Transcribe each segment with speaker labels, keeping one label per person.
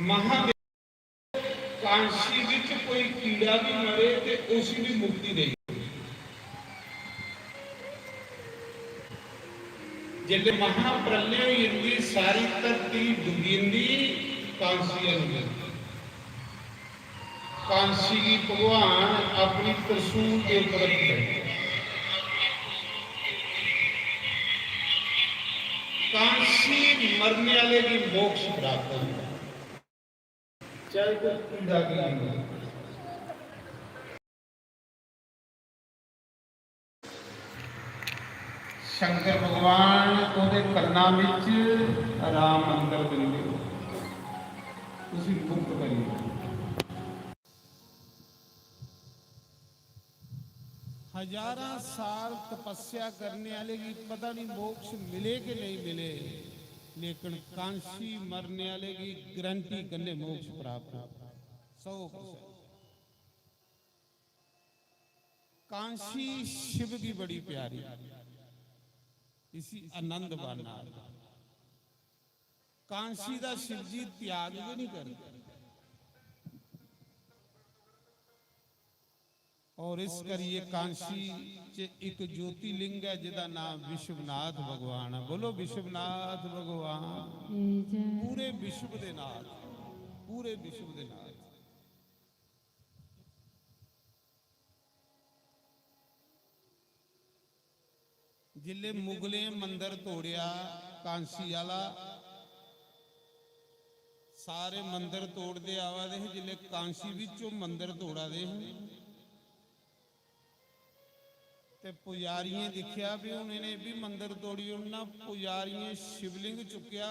Speaker 1: ਮਹਾ ਕਾਂਸ਼ੀ ਵਿੱਚ ਕੋਈ ਕੀੜਾ ਵੀ ਮਰੇ ਤੇ ਉਸ ਦੀ ਮੁਕਤੀ ਨਹੀਂ। जिले महाप्रलय इनकी सारी धरती डुबींदी कांसी अंदर कांसी की भगवान अपनी त्रिशूल के ऊपर कांसी मरने वाले की मोक्ष प्राप्त होता चाहे कोई कीड़ा भी नहीं। शंकर भगवान ਉਹਦੇ ਕੰਨਾਂ ਵਿੱਚ ਰਾਮ ਮੰਦਰ ਦਿੰਦੇ ਤੁਸੀਂ ਮੁਕਤ ਕਰੀਏ। हजारां साल तपस्या करने वाले की पता नहीं मोक्ष मिले कि नहीं मिले, लेकिन कांशी मरने वाले की गारंटी करने मोक्ष प्राप्त 100%। कांशी शिव की बड़ी प्यारी इसी आनंद बाना कांसी का शिव जी त्याग भी नहीं करते और इस करिए कांसी च एक ज्योतिलिंग है जिदा नाम विश्वनाथ भगवान है। बोलो विश्वनाथ भगवान पूरे विश्व दे नाथ, पूरे विश्व दे नाथ। जिले मुगले मंदिर तोड़िया कांसी वाला सारे मंदिर तोड़ते आवा दे, जिले कांसी विचों मंदिर तोड़ा दे ते पुजारियों दिखिया भी उन्हें भी मंदिर तोड़ी, उन्हें पुजारियों शिवलिंग चुक्या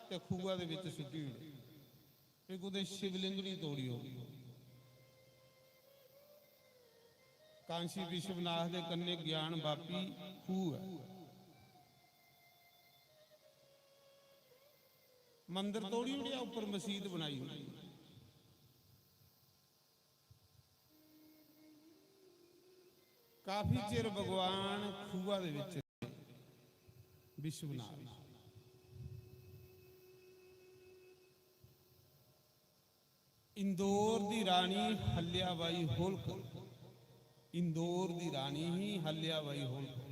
Speaker 1: ते खूआ दे विच सुट्टी हुई, कुछ शिवलिंग नहीं तोड़ी होगी। कांसी विश्वनाथ के कन्ने ज्ञान बापी खूह है, मंदिर तोड़ी हुई ऊपर मसीत बनाई हुई। काफी चिर भगवान खूआ दे विच विश्वनाथ इंदौर दी रानी हल्याबाई होलकर, इंदौर दी रानी ही हल्याबाई होलकर,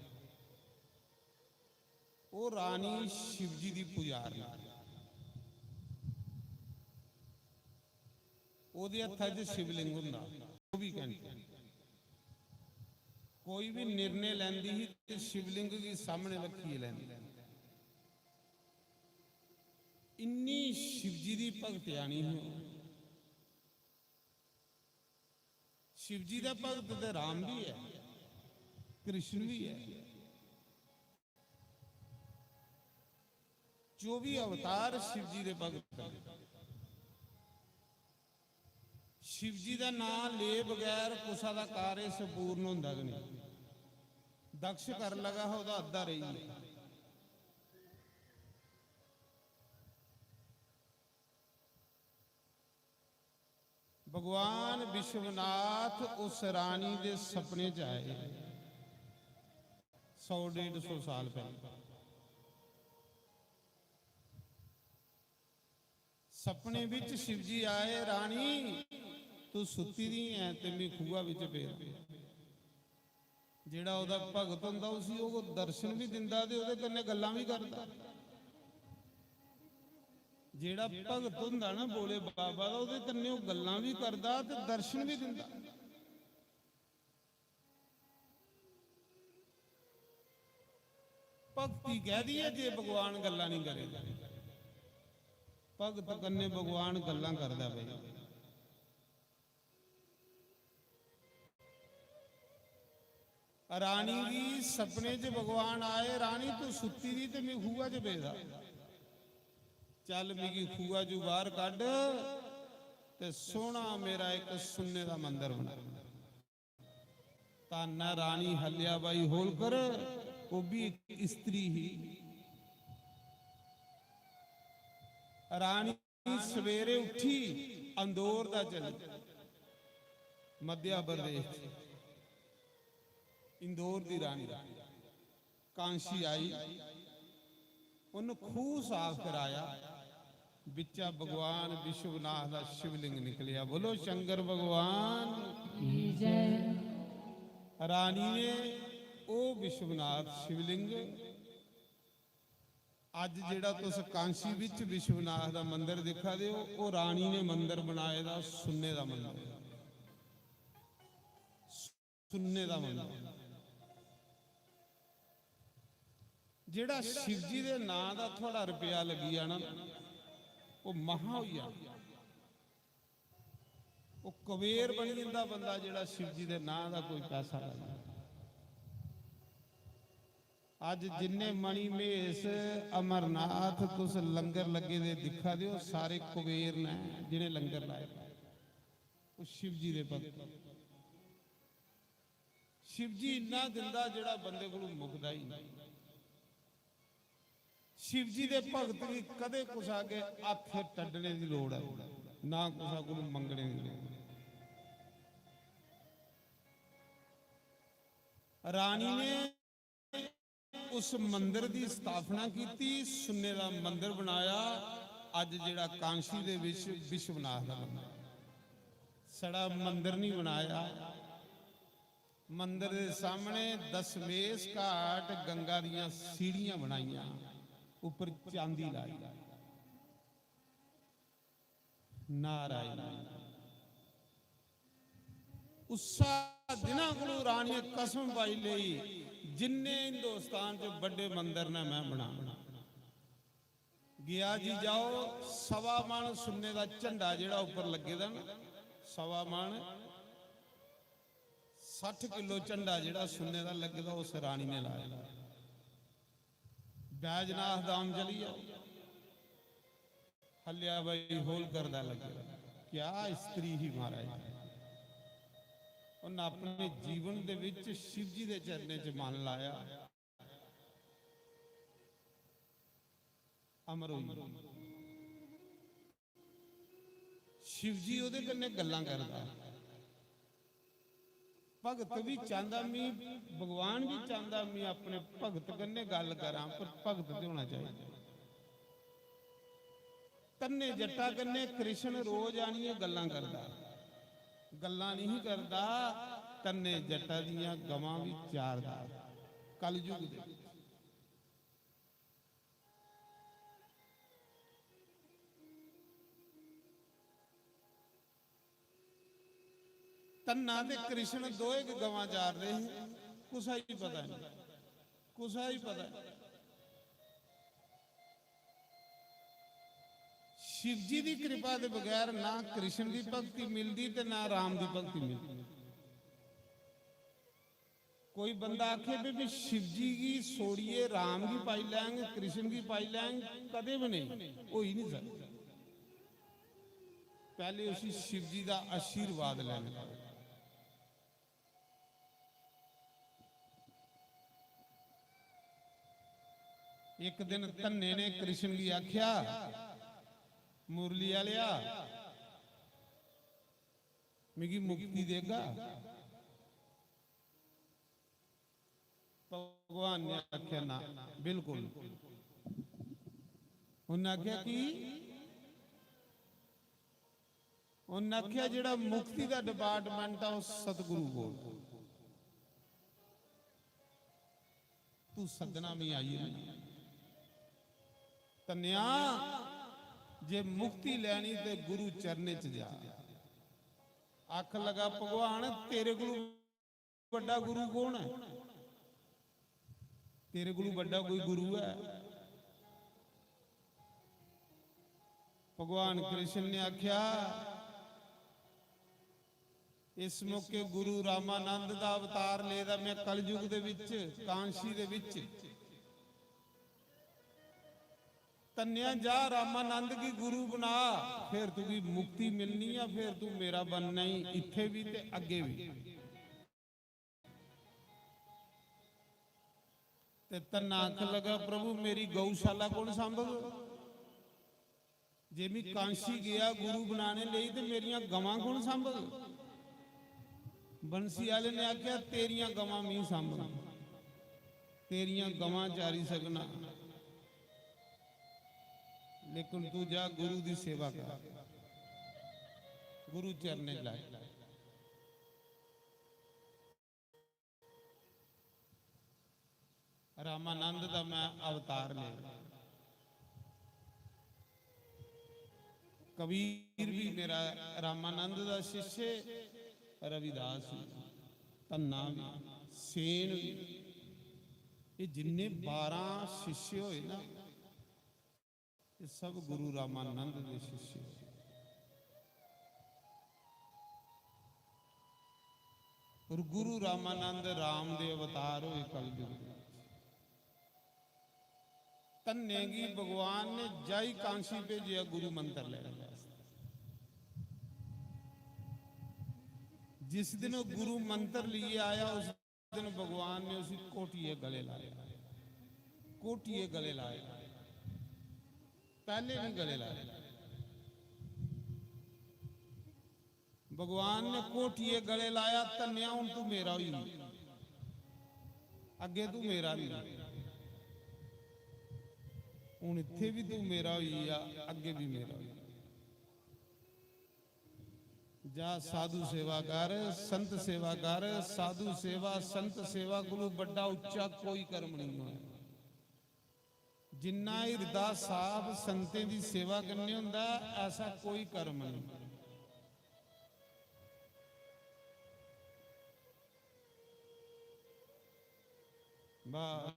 Speaker 1: वो रानी शिवजी दी पुजारी, ओदे हत्थां च शिवलिंग हुंदा, वो भी कहंदे कोई भी निर्णय लैंदी ही तो शिवलिंग के सामने रखी लैंदी। इन्नी शिवजी की भगत आनी हो, शिवजी का भगत तो राम भी है, कृष्ण भी है, जो भी अवतार शिवजी के भगत है। शिवजी का नाम ले बगैर कुसा का कार्य संपूर्ण होंदा नहीं। दक्ष कर लगा हो अद्धा रही है। भगवान विश्वनाथ उस रानी के सपने च आए 100-150 साल पहले। सपने विच शिवजी आए, रानी तू सुती दी है ते मैं खूआ विच पिया। जेड़ा ओदा भगत हुंदा उसी वो दर्शन भी दिंदा ते ओदे कन्ने गल्लां भी करदा। जेड़ा भगत हुंदा ना बोले बाबा दा ओदे कन्ने वो गल्लां भी करदा ते दर्शन भी दिंदा। भक्ति कह दी है जे भगवान गल्लां नहीं करेगा, भगत कन्ने भगवान गल्लां करदा पई। रानी की सपने च भगवान आए, रानी तू सुती दी ते मैं खूआ च पेदा, चल मिगी खूआ चू बाहर कढ ते सोहना मेरा एक सुन्ने का मंदिर बना। ताना रानी हल्याबाई होलकर, वो भी एक स्त्री ही। रानी सवेरे उठी इंदौर दा चली, मध्य प्रदेश इंदौर की रानी कांसी आई, उन्हें खूह साफ कराया, बिचा भगवान विश्वनाथ का शिवलिंग निकलिया। बोलो शंकर भगवान
Speaker 2: की जय।
Speaker 1: रानी ने ओ विश्वनाथ शिवलिंग अज जिहड़ा तुस कांसी विच विश्वनाथ का मंदिर दिखा दे हो, रानी ने मंदिर बनाए दा सुन्ने का मंदिर, सुन्ने का मंदिर। जिहड़ा शिव जी के नां का थोड़ा रुपया लगी जाना वो महा हो जाना, वो कबीर बन जाता बंदा जिहड़ा शिव जी के नां का कोई पैसा लगा। अज जिन्ने मणि महेश अमरनाथ तुस लंगर लगे दे दिखा दे सारे कुबेर ने जिन्हें लंगर लाए, वो शिव जी के भगत। शिव जी इन्ना दिंदा जिहड़ा बंदे को मुकदा ही नहीं। शिव जी के भगत भी कदे कुछ आगे हथ टड्डने की लोड़ है ना, कुछ को मंगने की लोड़। रानी ने उस मंदिर की स्थापना की, सुन्ने का मंदिर बनाया। अज जिहड़ा कांशी दे विच विश्वनाथ का मंदिर, सड़ा मंदिर नहीं बनाया। मंदिर के सामने दशमेश घाट गंगा दियां सीढ़ियां बनाईया, ऊपर चांदी लाई। नारायण उसा दिना को रानी कसम पाई ली, जिन्ने हिंदुस्तान च बड़े मंदिर ने मैं बना गया जी। जाओ 1.25 मन सुन्ने का झंडा जिहड़ा ऊपर लगे दा ना, 1.25 मन 60 किलो झंडा जिहड़ा सुन्ने का लगे दा, उस रानी ने लाया। बैजनाथ धाम चलिए, हलिया भाई होल करदा लगे, क्या स्त्री ही महाराज। उन्हें अपने जीवन दे विच शिव जी के चरने च मन लाया, अमर होई। शिव जी उहदे कन्ने गल्लां करदा, भगत भी चाहता मैं, भगवान भी चाहता मैं अपने भगत कन्ने गल करा, पर भगत तो होना चाहिए। तन्ने जट्टा कन्ने कृष्ण रोज आनिए गल्लां करदा, गल्लां नहीं करदा। तन्ने जट्टा दियां गवां भी चारदा कलयुग दे। तन्ना ते कृष्ण दो एक गवां चार रहे हैं, कुछ ही पता नहीं, कुछ ही पता। शिव जी की कृपा के बगैर ना कृष्ण की भक्ति मिलती ते ना राम की भक्ति मिलती। कोई बंदा आखे भी शिव जी की छोड़िए राम की पाई लेंगे, कृष्ण की पाई लेंगे, कदे भी नहीं, हो ही नहीं सकता। पहले उसी शिव जी का आशीर्वाद लेना। एक दिन धन्ने ने कृष्ण की आख्या, मुरली आलिया मिगी मुक्ति देगा। भगवान ने आख्या ना, बिल्कुल। उन्हें आख्या कि उन्हें आख्या जिहड़ा मुक्ति का डिपार्टमेंट है उस सतगुरु को तू सदना में आई है। तन्या जे मुक्ति लैनी ते गुरु चरने च जा। आख लगा भगवान तेरे को बड़ा गुरु कौन है? तेरे को बड़ा कोई गुरु है? भगवान कृष्ण ने आख्या इस मौके गुरु रामानंद का अवतार लेदा मैं कलयुग दे विच कांशी दे विच। तन्या जा रामानंद की गुरु बना, फिर तुझी मुक्ति मिलनी है, फिर तू मेरा बनना ही, इत्थे भी ते अगे भी। ते तन्ना आख लगा प्रभु मेरी गौशाला कौन संभव? जे मैं कांशी गया गुरु बनाने लई ते मेरियां गवां कौन संभव? बंसी वाले ने आख्या तेरियां गवां मैं संभल, तेरियां गवां चारी सकना, लेकिन तू जा गुरु की सेवा कर, गुरु चरने लाए। रामानंद का मैं अवतार ले, कबीर भी मेरा रामानंद का शिष्य, रविदास भी, धन्ना भी, सेन भी, ये जिन्ने 12 शिष्य होए ना, ये सब गुरु रामानंद के शिष्य। और गुरु रामानंद राम दे अवतार होए कलयुग। धन्नेगी भगवान ने जाई कांसी भेजिया गुरु मंत्र लेने वास्ते। जिस दिन वो गुरु मंत्र लिए आया उस दिन भगवान ने उसी कोटिए गले लाया, कोटिए गले लाया, पहले नहीं गले लाया। भगवान ने कोटिए गले लाया, धन्या हूं तू मेरा ही, अगे तू मेरा नहीं, हूं इत्थे भी तू मेरा ही आ, अगे भी मेरा ही। जा साधु सेवा कर, संत सेवा कर, साधु सेवा संत सेवा कोलों बड़ा उच्चा कोई कर्म नहीं होना। जिन्ना हिरदा साफ संतें की सेवा करनी हुंदा, ऐसा कोई कर्म नहीं। बस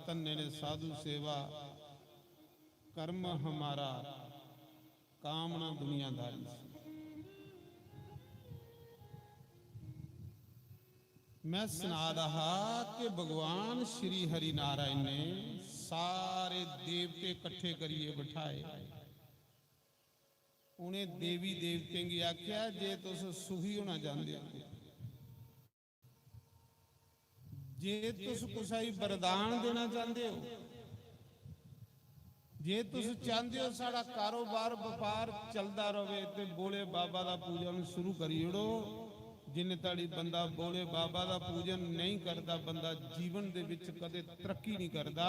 Speaker 1: तन्ने ने साधु सेवा कर्म हमारा, कामना दुनियादारी। मैं सुना रहा कि भगवान श्री हरि नारायण ने सारे देवते इकट्ठे करिए बिठाए, उन्हें देवी देवतें की आख्या जे तुस सुखी होना चाहते हो, जे तुस कुछ वरदान देना चाहते हो, जे तुस चाहते हो साड़ा कारोबार व्यापार चलता रहे तो बोले बाबा का पूजन शुरू करी ओड़ो। जिन्ने तड़ी बंदा बोले बाबा का पूजन नहीं करता, बंदा जीवन दे विच कदे तरक्की नहीं करता,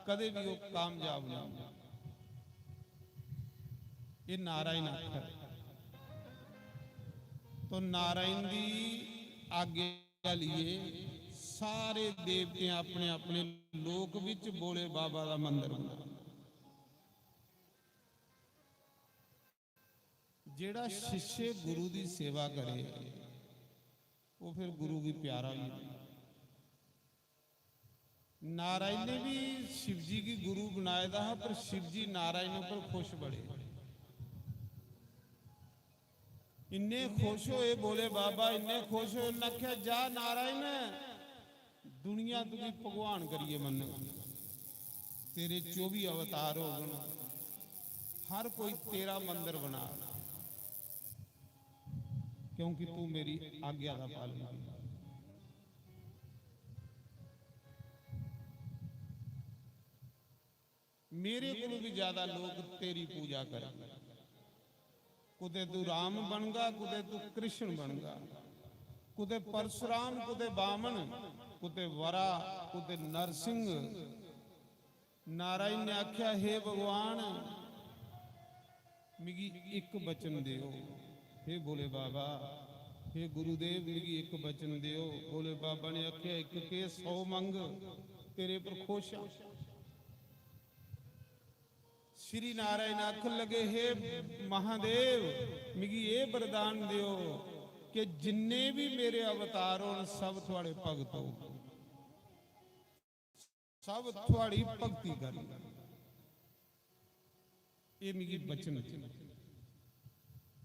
Speaker 1: कदे भी वो कामयाब नहीं होता। ये नारायण अखर। तो नारायण की आज्ञा लिए सारे देवते अपने अपने लोक विच बोले बाबा का मंदिर बना। जेड़ा शिष्य गुरु की सेवा करे वो फिर गुरु भी प्यारा भी। नारायण ने भी शिव जी की गुरु बनाया था, पर शिव जी नारायण पर खुश बड़े, इन्ने खुश होए बोले बाबा, इन्ने खुश होए उन्हें आख्या जा नारायण दुनिया तुझी भगवान करिए मन, तेरे 24 अवतार हो गए, हर कोई तेरा मंदिर बना, क्योंकि तू मेरी आज्ञा का पालन किया। मेरे को भी ज्यादा लोग तेरी पूजा करें, कुदे तू राम बनगा, कुदे तू कृष्ण बनगा, कुदे परशुराम, कुदे बामन, कुदे वरा, कुदे नरसिंह। नारायण ने आख्या हे भगवान मिगी एक वचन दियो। हे बोले बाबा, हे गुरुदेव मिगी एक वचन दियो। बोले बाबा ने आख्या एक के 100 मंग, तेरे पर खुश। श्री नारायण आखन लगे हे महादेव मिगी ये वरदान दियो कि जिन्ने भी मेरे अवतार हो सब थोड़े भगत हो, सब थोड़ी भक्ति कर। ये मिगी वचन।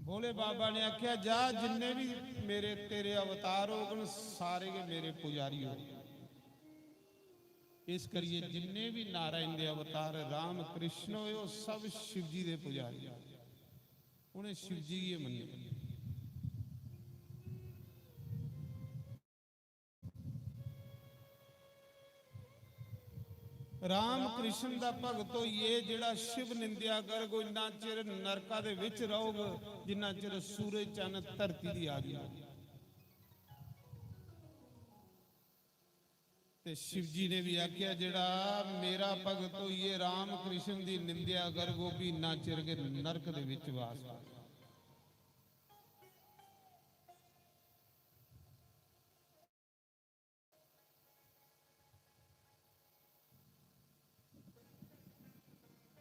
Speaker 1: बोले बाबा ने आख्या जा जिन्ने भी मेरे तेरे अवतार हो सारे के मेरे पुजारी हो। इस करिए जिन्ने भी नारायण के अवतार राम कृष्ण हो सब शिव जी के पुजारी, उन्हें शिव जी ये मन्ने। राम कृष्ण का भगत हो ये जेड़ा शिव निंदिया कर गो इन्ना चिर नरका दे विच रहोगे जिन्ना चिर सूरज चंद धरती दी आ गई। ਤੇ शिव जी ने भी आख्या जेड़ा मेरा भगत होइए राम कृष्ण दी निंदिया कर गोभी ना चिर के नरक दे विच वास पावे।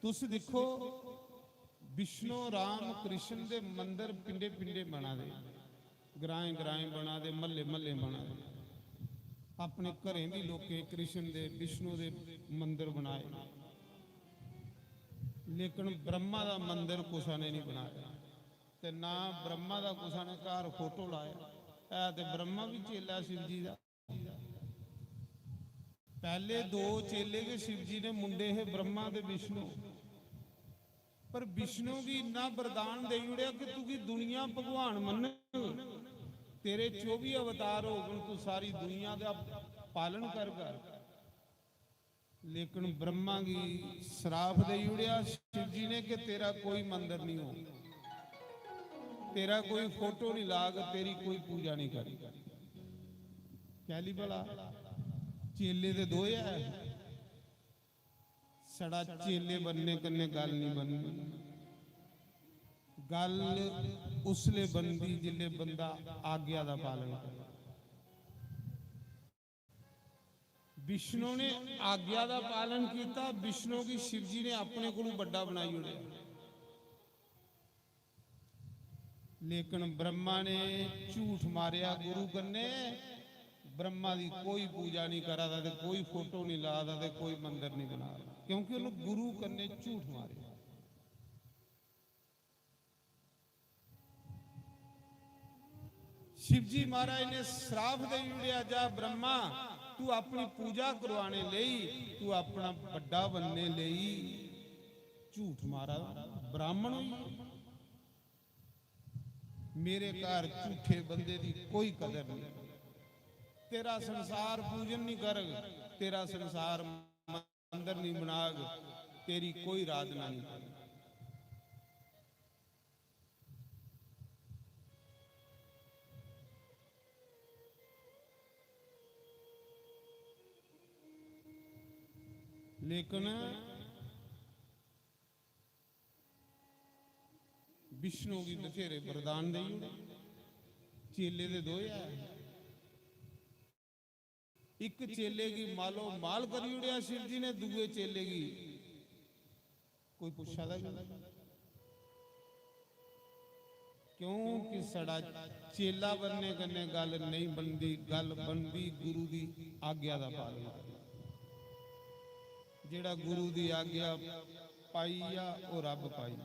Speaker 1: तुसी देखो विष्णु राम कृष्ण दे मंदिर पिंडे पिंडे बना दे, ग्राएं ग्राएं बना दे, महल्ले महल्ले बना दे। अपने घरें भी लोकें कृष्ण दे विष्णु दे मंदिर बनाए, लेकिन ब्रह्मा दा मंदिर कुसा ने नहीं बनाया ते ना ब्रह्मा दा कुसा ने घर फोटो लाया। ऐ ते ब्रह्मा भी चेला शिव जी दा। पहले दो चेले के शिव जी ने मुंडे है ब्रह्मा दे विष्णु, पर विष्णु भी इन्ना वरदान दे उड़िया कि तू की दुनिया भगवान मन, तेरे 24 अवतार हो गए, तू सारी दुनिया का पालन कर कर। लेकिन ब्रह्मा की श्राप दे उड़िया शिव जी ने कि तेरा कोई मंदिर नहीं हो, तेरा कोई फोटो नहीं लाग, तेरी कोई पूजा नहीं करी। कहली भला चेले दे दो है, सड़ा चेले बनने कन्ने गल नहीं बननी। गल उसले बनदी जिले बंदा आज्ञा दा पालन करे। विष्णु ने आज्ञा दा पालन किया, विष्णु की शिव जी ने अपने को बड़ा बनाई उड़े। लेकिन ब्रह्मा ने झूठ मारिया गुरु कन्ने, ब्रह्मा की कोई पूजा नहीं करा था, कोई फोटो नहीं ला था, कोई मंदिर नहीं बना रहा, क्योंकि उन्होंने गुरु कन्ने झूठ मारे। शिव जी महाराज ने श्राप दे उड़िया जा ब्रह्मा तू अपनी पूजा करवाने लई, तू अपना बड़ा बनने लई झूठ मारा ब्राह्मण हुई। मेरे घर झूठे बंदे की कोई कदर नहीं। तेरा संसार पूजन नहीं कर, तेरा संसार मंदिर नहीं बनाग, तेरी कोई आराधना नहीं कर। लेकिन विष्णु की बथेरे वरदान दे, चेले दे दो है। एक चेले की मालो माल करी उड़िया शिव जी ने, दूए चेले की कोई पूछा था क्यों कि सड़ा चेला बनने कन्ने गल नहीं बनती, गल बनती गुरु की आज्ञा का पालन कर। जेड़ा गुरु की आज्ञा पाई आ वो रब पाई।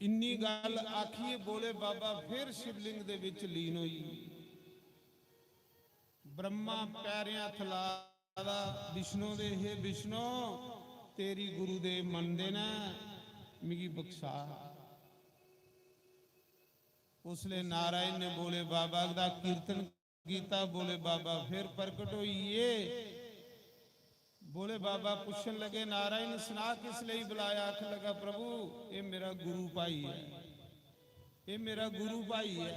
Speaker 1: इन्नी गल आखिए बोले बाबा फिर शिवलिंग दे विच लीन हुई। ब्रह्मा पैरियां थला विष्णु दे, हे विष्णु तेरी गुरु दे मनदे ना, मिगी बख्शा। उसले नारायण ने बोले बाबा दा कीर्तन कीता, बोले बाबा फिर प्रकट होइए। बोले बाबा पूछन लगे नारायण सुना किस लिए बुलाया? आख लगा प्रभु ये मेरा गुरु भाई है, ये मेरा गुरु भाई है,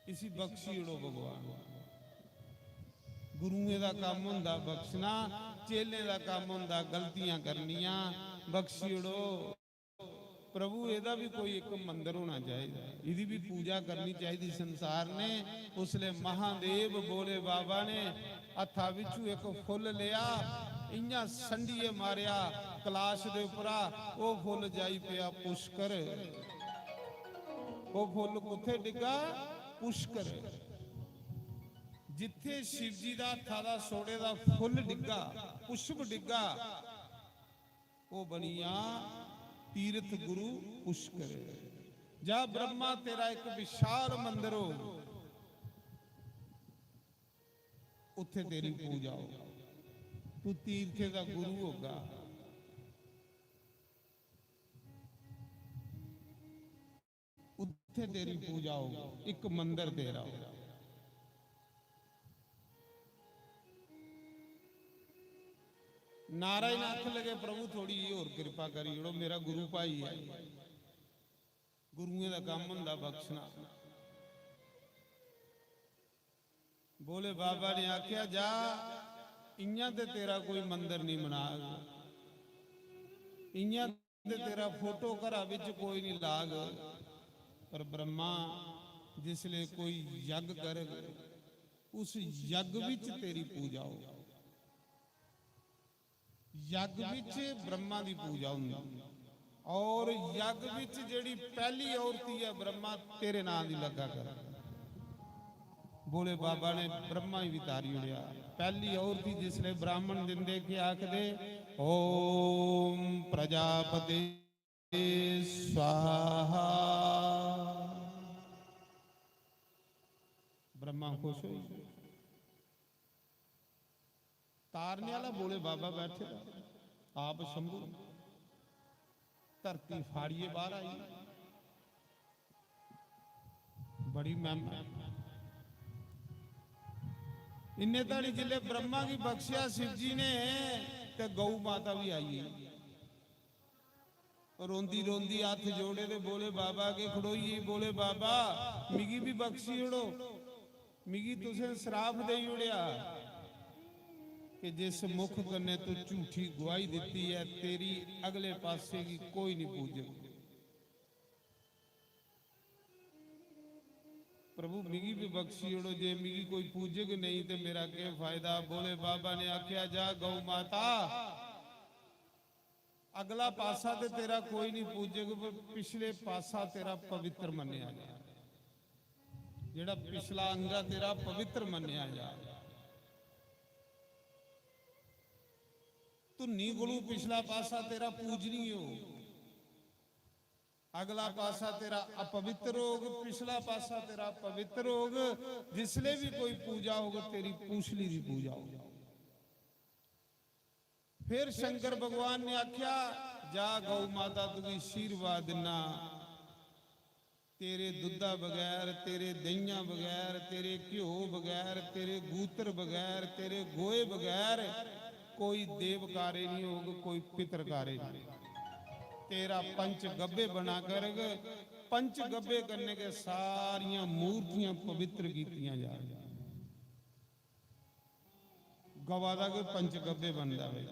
Speaker 1: इसी बख्शी उड़ो भगवान। गुरुए का काम हुंदा बख्शना, चेले का काम हुंदा गलतियां करनियां, बख्शी उड़ो। प्रभु एदा भी कोई एक मंदिर होना चाहिए, इदी भी पूजा करनी चाहिए संसार ने। उसले महादेव बोले बाबा ने हथा विचू एक फुल लिया, इयां संडिये मारिया कलाश दे उपरा, वो फुल जाई पिया पुष्कर। वो फुल कुथे डिगा? पुष्कर। जिथे शिव जी दा हथा दा सोने दा फुल डिगा, पुष्प डिगा, वो बनिया तीर्थ गुरु पुष्कर। जा ब्रह्मा तेरा एक विशाल मंदिर हो, उथे तेरी पूजा हो, तू तीर्थे का गुरु होगा। उथे तेरी पूजा हो, एक मंदिर तेरा होगा। नारायण आख लगे प्रभु थोड़ी और कृपा करी, मेरा गुरु भाई है। गुरुओं का काम हुंदा बख्शना। बोले बाबा ने आख्या जा इयां ते तेरा कोई मंदिर नहीं बना, इयां ते तेरा फोटो घर विच कोई नहीं लाग, पर ब्रह्मा जिसले कोई यज्ञ करे उस यज्ञ विच तेरी पूजा हो। यज्ञ विच ब्रह्मा की पूजा होंदी और यज्ञ विच जेड़ी पहली औरती है ब्रह्मा तेरे नाम की लगा कर। बोले बाबा ने ब्रह्मा ही वितारी उड़िया। पहली औरती जिसले ब्राह्मण दिंदे के आखदे ओम प्रजापति स्वाहा, ब्रह्मा खुश हो। तारने वाला बोले बाबा बैठे आप शंभू, धरती फाड़िए बाहर आई, बड़ी महिमा। इन्ने ताड़ी जिले ब्रह्मा की बख्शिया शिव जी ने ते गौ माता भी आई है। रोंदी रोंदी हाथ जोड़े ते बोले बाबा के खड़ोई। बोले बाबा मिगी भी बख्शी उड़ो, मिगी तुसें श्राप दे उड़िया कि जिस मुख कन्ने तू झूठी गवाही दी है तेरी अगले पासे की कोई नहीं पूजे। प्रभु मिगी भी बख्शी उड़ो, जे मिगी कोई पूजग नहीं तो मेरा क्या फायदा। बोले बाबा ने आख्या जा गौ माता अगला पासा तो तेरा कोई नहीं पूजग, पिछले पासा तेरा पवित्र मन्या जा, जेड़ा पिछला अंगा तेरा पवित्र मन्या जा। धुन्नी कोलू पिछला पासा तेरा पूजनीय हो, अगला पासा तेरा अपवित्र होग, पिछला पासा तेरा पवित्र होग। जिसले भी कोई पूजा होगा तेरी पूछली की पूजा होगी। फिर शंकर भगवान ने आख्या जा गौ माता तुझी आशीर्वाद ना, तेरे दुधा बगैर, तेरे दहिया बगैर, तेरे घ्यो बगैर, तेरे गूत्र बगैर, तेरे गोए बगैर कोई देव कार्य नहीं होगा, कोई पितर कार्य नहीं। तेरा पंच गब्बे बना कर, पंच गब्बे करने के सारियां मूर्तियां पवित्र कीतियां जा रही। गवादा के पंच गब्बे बन जाए,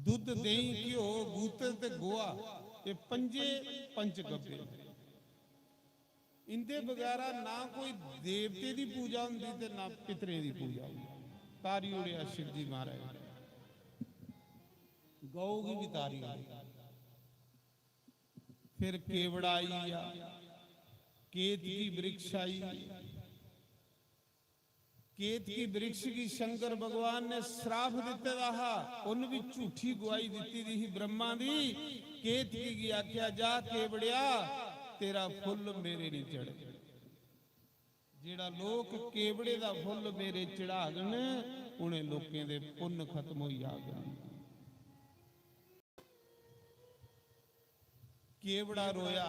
Speaker 1: दुध दही घ्यो गूत्र ते गोआ ये पंजे पंच गब्बे। इंदे बगैरा ना कोई देवते की पूजा होंदी ते ना पितरे की पूजा होंदी। तारी उड़िया शिव जी महाराज, गौ की भी तारी उड़ी। फिर केवड़ा आई, केत की वृक्ष आई। केत की वृक्ष की शंकर भगवान ने श्राप दिते रहा, उन भी झूठी गवाही दी थी ब्रह्मा दी। केत की आख्या जा केवड़िया तेरा फुल मेरे नहीं चढ़े। जेड़ा लोग केवड़े दा फुल मेरे चढ़ागन उन्हें लोकें दे पुण्य खत्म हो जागन। केवड़ा रोया,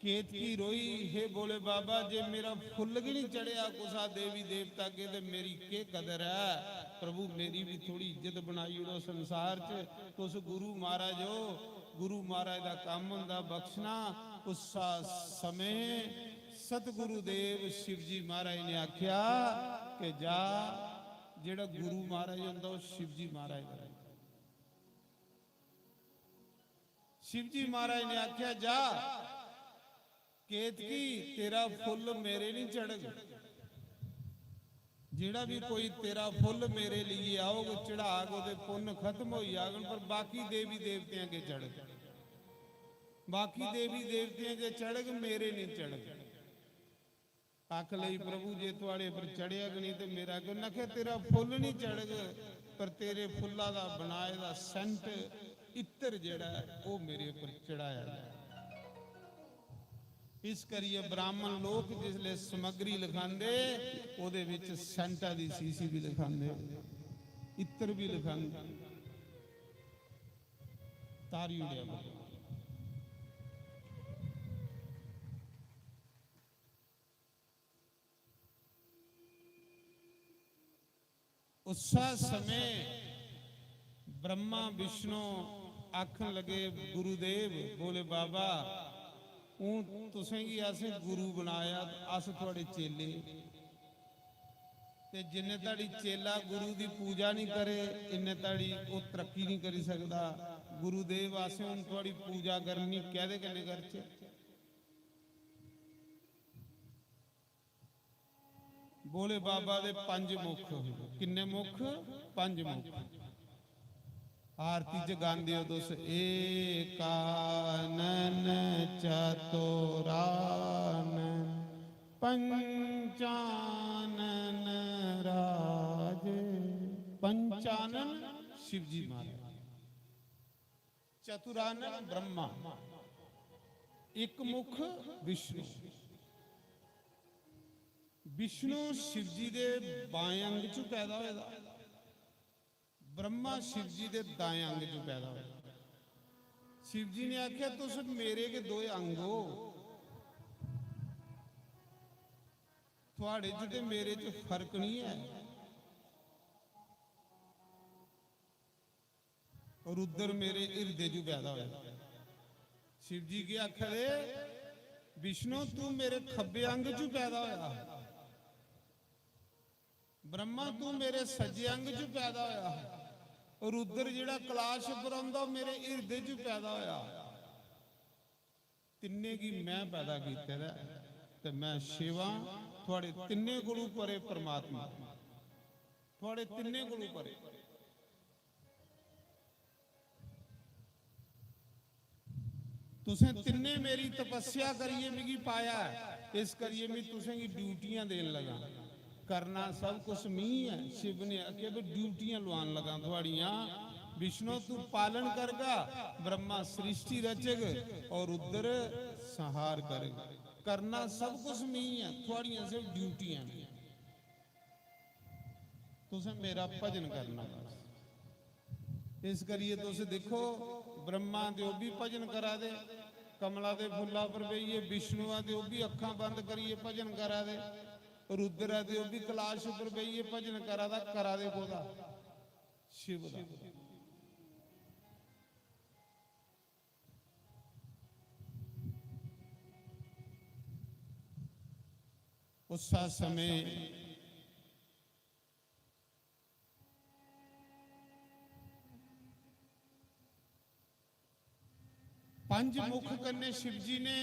Speaker 1: केतकी रोई, हे बोले बाबा जे मेरा फुल भी नहीं चढ़िया कुसा देवी देवता के ते मेरी के कदर है। प्रभु मेरी भी थोड़ी इज्जत बनाई उड़ो संसार च। तुस गुरु महाराज हो, गुरु महाराज का काम हुंदा बख्शना। उस समय सतगुरुदेव शिव जी महाराज ने आख्या कि जा जेड़ा गुरु महाराज हुंदा वो शिव जी महाराज दा। शिव जी महाराज ने आख्या जा केतकी तेरा फुल मेरे नहीं चढ़ग। जेड़ा भी कोई तेरा फुल मेरे लिए आओग चढ़ाग ओदे पुण्य खत्म हो जागन, पर बाकी देवी देवतियां के चढ़ग, बाकी देवी देवतियां के चढ़ग मेरे नहीं चढ़ग। आख लई प्रभु जे तुआड़े पर चढ़िया नहीं तो मेरा क्यों नखे। तेरा फुल नहीं चढ़ग पर तेरे फुल्ला दा बनाए दा सेंट इत्र जेड़ा वो मेरे पर चढ़ाया जाए। इस करिए ब्राह्मण लोग जिसले समग्री लिखांदे ओदे विच सेंटा दी सीसी भी लिखांदे, इत्र भी लिखांदे। तारी उड़िया उस समय ब्रह्मा विष्णु आखन लगे गुरुदेव, बोले बाबा हूँ तुसें गी असें गुरु बनाया, अस थोड़े चेले, ते जिन्ने ताड़ी चेला गुरु की पूजा नहीं करे इन्ने ताड़ी वो तरक्की नहीं करी सकता। गुरुदेव असें हूँ थोड़ी पूजा करनी, कहदे कन्नै करचे? बोले बाबा दे पंज मुख। किन्ने मुख? पंज मुख। आरती जगांदे हो तुस, एकानन चतुरानन पंचानन राज। पंचानन शिव जी महाराज, चतुरानन ब्रह्मा, एक मुख विष्णु। विष्णु शिव जी दे बाएं अंग चों पैदा होया, ब्रह्मा शिव जी दे दाएं अंग चों पैदा होया। शिव जी ने आख्या तुस मेरे के दो अंग हो, थोड़े च ते मेरे च फर्क नहीं है। और उधर मेरे हृदय चों पैदा होया। शिव जी के आखदे विष्णु तू मेरे खब्बे अंग चों पैदा होया, ब्रह्मा तू मेरे सज्जे अंग च पैदा होया, और उधर जिहड़ा कैलाश ब्रह्मा मेरे हृदय च पैदा होया। तिन्ने की मैं पैदा कीते दा ते मैं शिवा, थोड़े तिन्ने कोलों परे परमात्मा, थोड़े तिन्ने कोलों परे। तुसें तिन्ने मेरी तपस्या करिए मिगी पाया, इस करिए मैं तुसें की ड्यूटियां देन लगा। करना सब कुछ मी है। शिव ने आखे भी ड्यूटियां लवान लगा थोड़ियां। विष्णु तू पालन करगा, ब्रह्मा सृष्टि रचेगा और उधर संहार करेगा। करना सब कुछ मी है, थोड़ियां सिर्फ ड्यूटियां ने। तुसें मेरा भजन करना बस। इस करिए तुस देखो ब्रह्मा दे भी भजन करा दे, कमला दे फुल्ला पर बेइए, विष्णुआ दे भी अखां बंद करिए भजन करा दे, रुद्रा दे भी कैलाश पर बेइए भजन करा दे कोदा? शिव दा। उस समय पंज मुख कन्ने शिव जी ने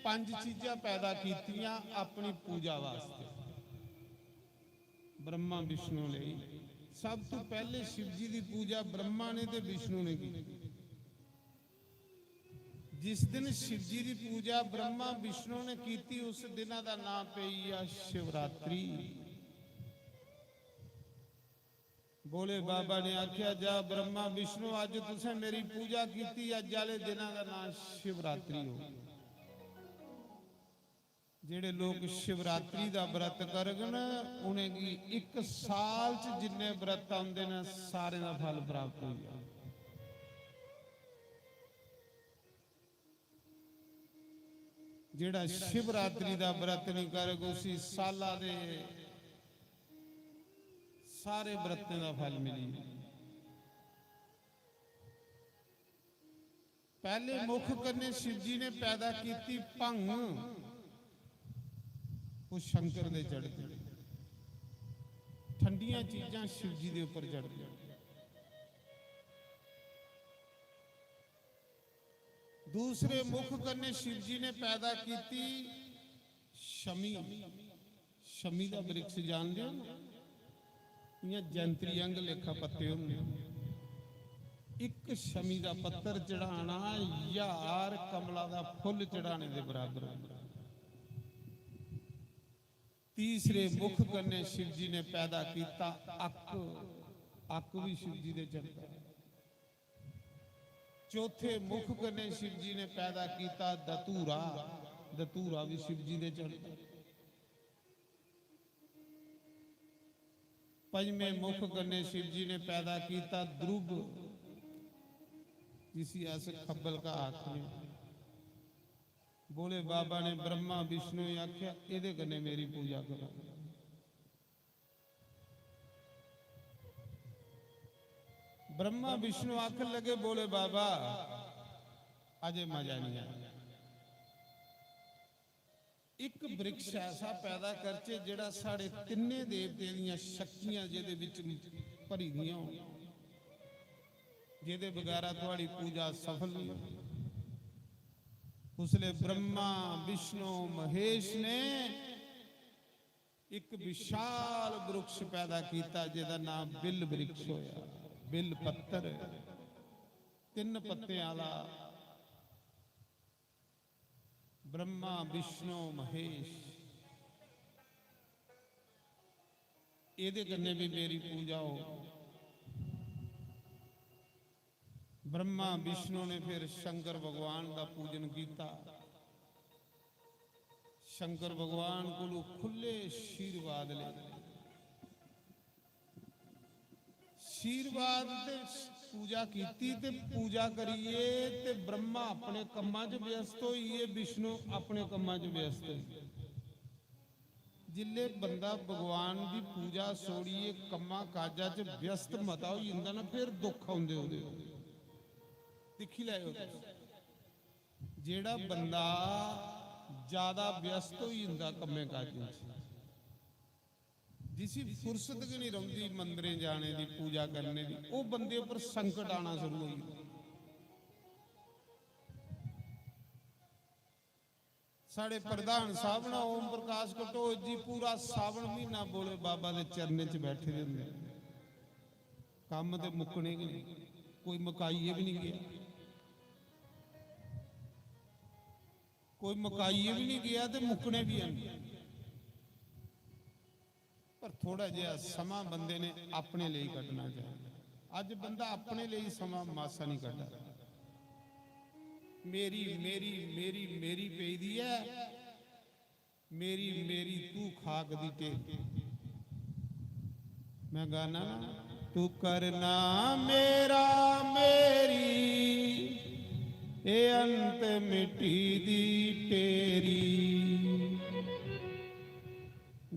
Speaker 1: पंज चीज़ां पैदा कीतियां अपनी पूजा वास्ते। ब्रह्मा विष्णु ने सब तो पहले शिव जी की पूजा ब्रह्मा ने ते विष्णु ने की। जिस दिन शिव जी की पूजा ब्रह्मा विष्णु ने की, उस दिन का नाम पई शिवरात्रि। बोले बाबा ने आख्या जा ब्रह्मा विष्णु अज तुसें मेरी पूजा की, अज वाले दिन का नाम शिवरात्रि हो। जेड़े लोग शिवरात्रि का व्रत करगन उन्हें एक साल च जिन्ने व्रत आते हैं सारे का फल प्राप्त हो जाए। जेड़ा शिवरात्रि का व्रत नहीं करेगा उसी साला दे सारे व्रतों का फल मिली। पहले मुख कन्ने शिव जी ने पैदा की भंग, वो शंकर दे चढ़ती। ठंडियां चीजां शिव जी के उपर चढ़ती। दूसरे मुख कन्ने शिव जी ने पैदा की शमी। शमी का वृक्ष जान दो, जंतरी अंग लेखा पत्ते होंगे। एक शमी का पत्थर चढ़ाना यार कमला का फुल चढ़ाने के बराबर। तीसरे मुख कन्ने शिव जी ने पैदा किया अक। अक भी शिव जी ने चढ़ता। चौथे मुख कन्ने शिव जी ने पैदा किया दतूरा। दतूरा भी शिव जी ने चढ़ता। पंजवें मुख कन्ने शिव जी ने पैदा किया ध्रुव, जिसी अस खब्बल का आखने। बोले बाबा ने ब्रह्मा विष्णु आख्या इहदे कन्ने मेरी पूजा करो। ब्रह्मा विष्णु आखन लगे, बोले बाबा अजय मजा नहीं आया। एक वृक्ष ऐसा पैदा करचे जिहड़ा साढ़े तिन्ने देवते दीयां शक्तियां जिहदे विच भरी दियां होण, जिहदे बगैरा तुहाड़ी पूजा सफल नहीं। उसले ब्रह्मा विष्णु महेश ने एक विशाल वृक्ष पैदा किया जिहदा नाम बिल वृक्ष होया। बिल पत्तर 3 पत्तियां वाला ब्रह्मा विष्णु महेश, इहदे कन्ने भी मेरी पूजा हो। ब्रह्मा विष्णु ने फिर शंकर भगवान का पूजन किया। शंकर भगवान को खुले आशीर्वाद ले, आशीर्वाद ते पूजा कीती ते पूजा करिए ते ब्रह्मा अपने कम्मां च व्यस्त होइए, विष्णु अपने कम्मां च व्यस्त होइए। जिल्ले बंदा भगवान की पूजा छोड़िए कम्मां काजां च व्यस्त मता हो जांदा ना, फिर दुख आउंदे ओहदे। दिखी लैओ जेड़ा बंदा ज्यादा व्यस्त हो जांदा कम्मे काजें च, जिसी फुर्सत की नहीं रही मंदिरें जाने की पूजा करने की, वो बंदे पर संकट आना शुरू हो जाता। साढ़े प्रधान साहब ना ओम प्रकाश कटोच जी पूरा सावन महीना बोले बाबा के चरने च बैठे रहंदे, काम तो मुकने की नहीं, कोई मुकाइए भी नहीं गया, कोई मुकाइए भी नहीं गया तो मुकने भी नहीं। पर थोड़ा जिहा समा बंदे ने अपने लिए कटना चाहिए। अज बंदा अपने लिए समा मासा नहीं कटता। मेरी मेरी मेरी मेरी पई दी है, मेरी मेरी तू खाक दी टेक। मैं गाना ना, तू करना मेरा मेरी ए अंत मिट्टी दी तेरी,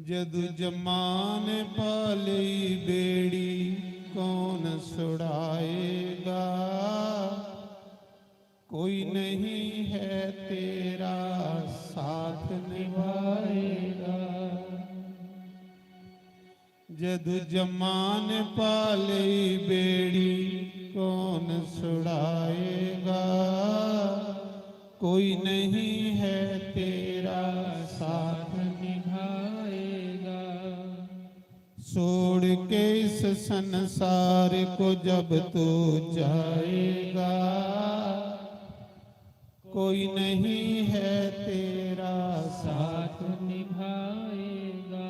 Speaker 1: जदू जमान पाली बेड़ी कौन छुड़ाएगा, कोई नहीं है तेरा साथ निभाएगा। जदू जमान पाली बेड़ी कौन छुड़ाएगा, कोई नहीं है तेरा साथ निभाएगा। छोड़ के इस संसार को जब तू जाएगा, कोई नहीं है तेरा साथ निभाएगा,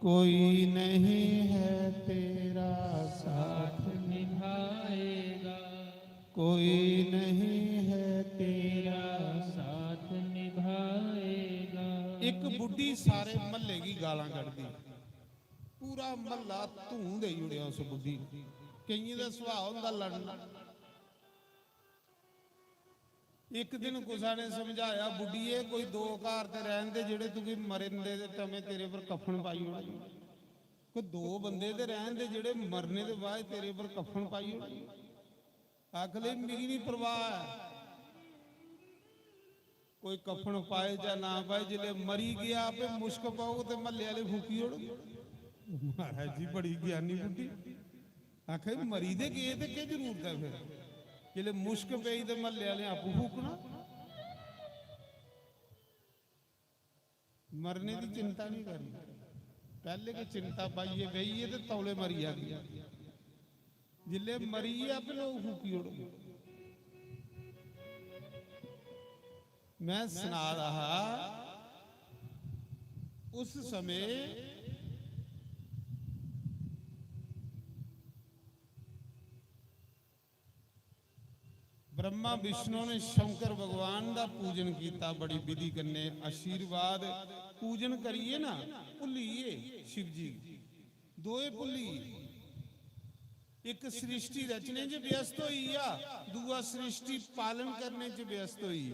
Speaker 1: कोई नहीं है तेरा साथ निभाएगा, कोई नहीं है तेरा साथ निभाएगा। एक बुढ़ी सारे महल्ले की गालां कढ़दी, पूरा महल्ला धूं दे जुड़िया उस बुढ़ी। कई दा सुभाव हुंदा लड़ना। एक दिन कुसा ने समझाया, बुढ़ीए कोई 2 घर ते रहन दे जेड़े तू मरन दे तमें तेरे पर कफन पाई होना, कोई 2 बंदे ते रहन दे जेड़े मरने दे बाद तेरे पर कफन पाई होना। आख ले मेरी नहीं परवाह, कोई कफन पाए या ना पाए, जिले मरी गया आपे मुश्क पाओ तो महल्ले वाले फूकी उड़। महाराज जी बड़ी ज्ञानी बुढ़ी, आखे मरी दे गए तो क्या जरूरत है, फिर जिले मुश्क पई तो महल्ले वाले आपू फूकना। मरने की चिंता नहीं करनी, पहले की चिंता पाइए गई है तो तौले मरी आ गया, जिले मरी है आप लोग फूकी उड़। मैं सुना रहा उस समय ब्रह्मा विष्णु ने शंकर भगवान का पूजन किया बड़ी विधि कन्ने। आशीर्वाद पूजन करिए ना भुलिए शिव जी, दोए भुलिए। एक सृष्टि रचने च व्यस्त होई आ, दूआ सृष्टि पालन करने च व्यस्त होई।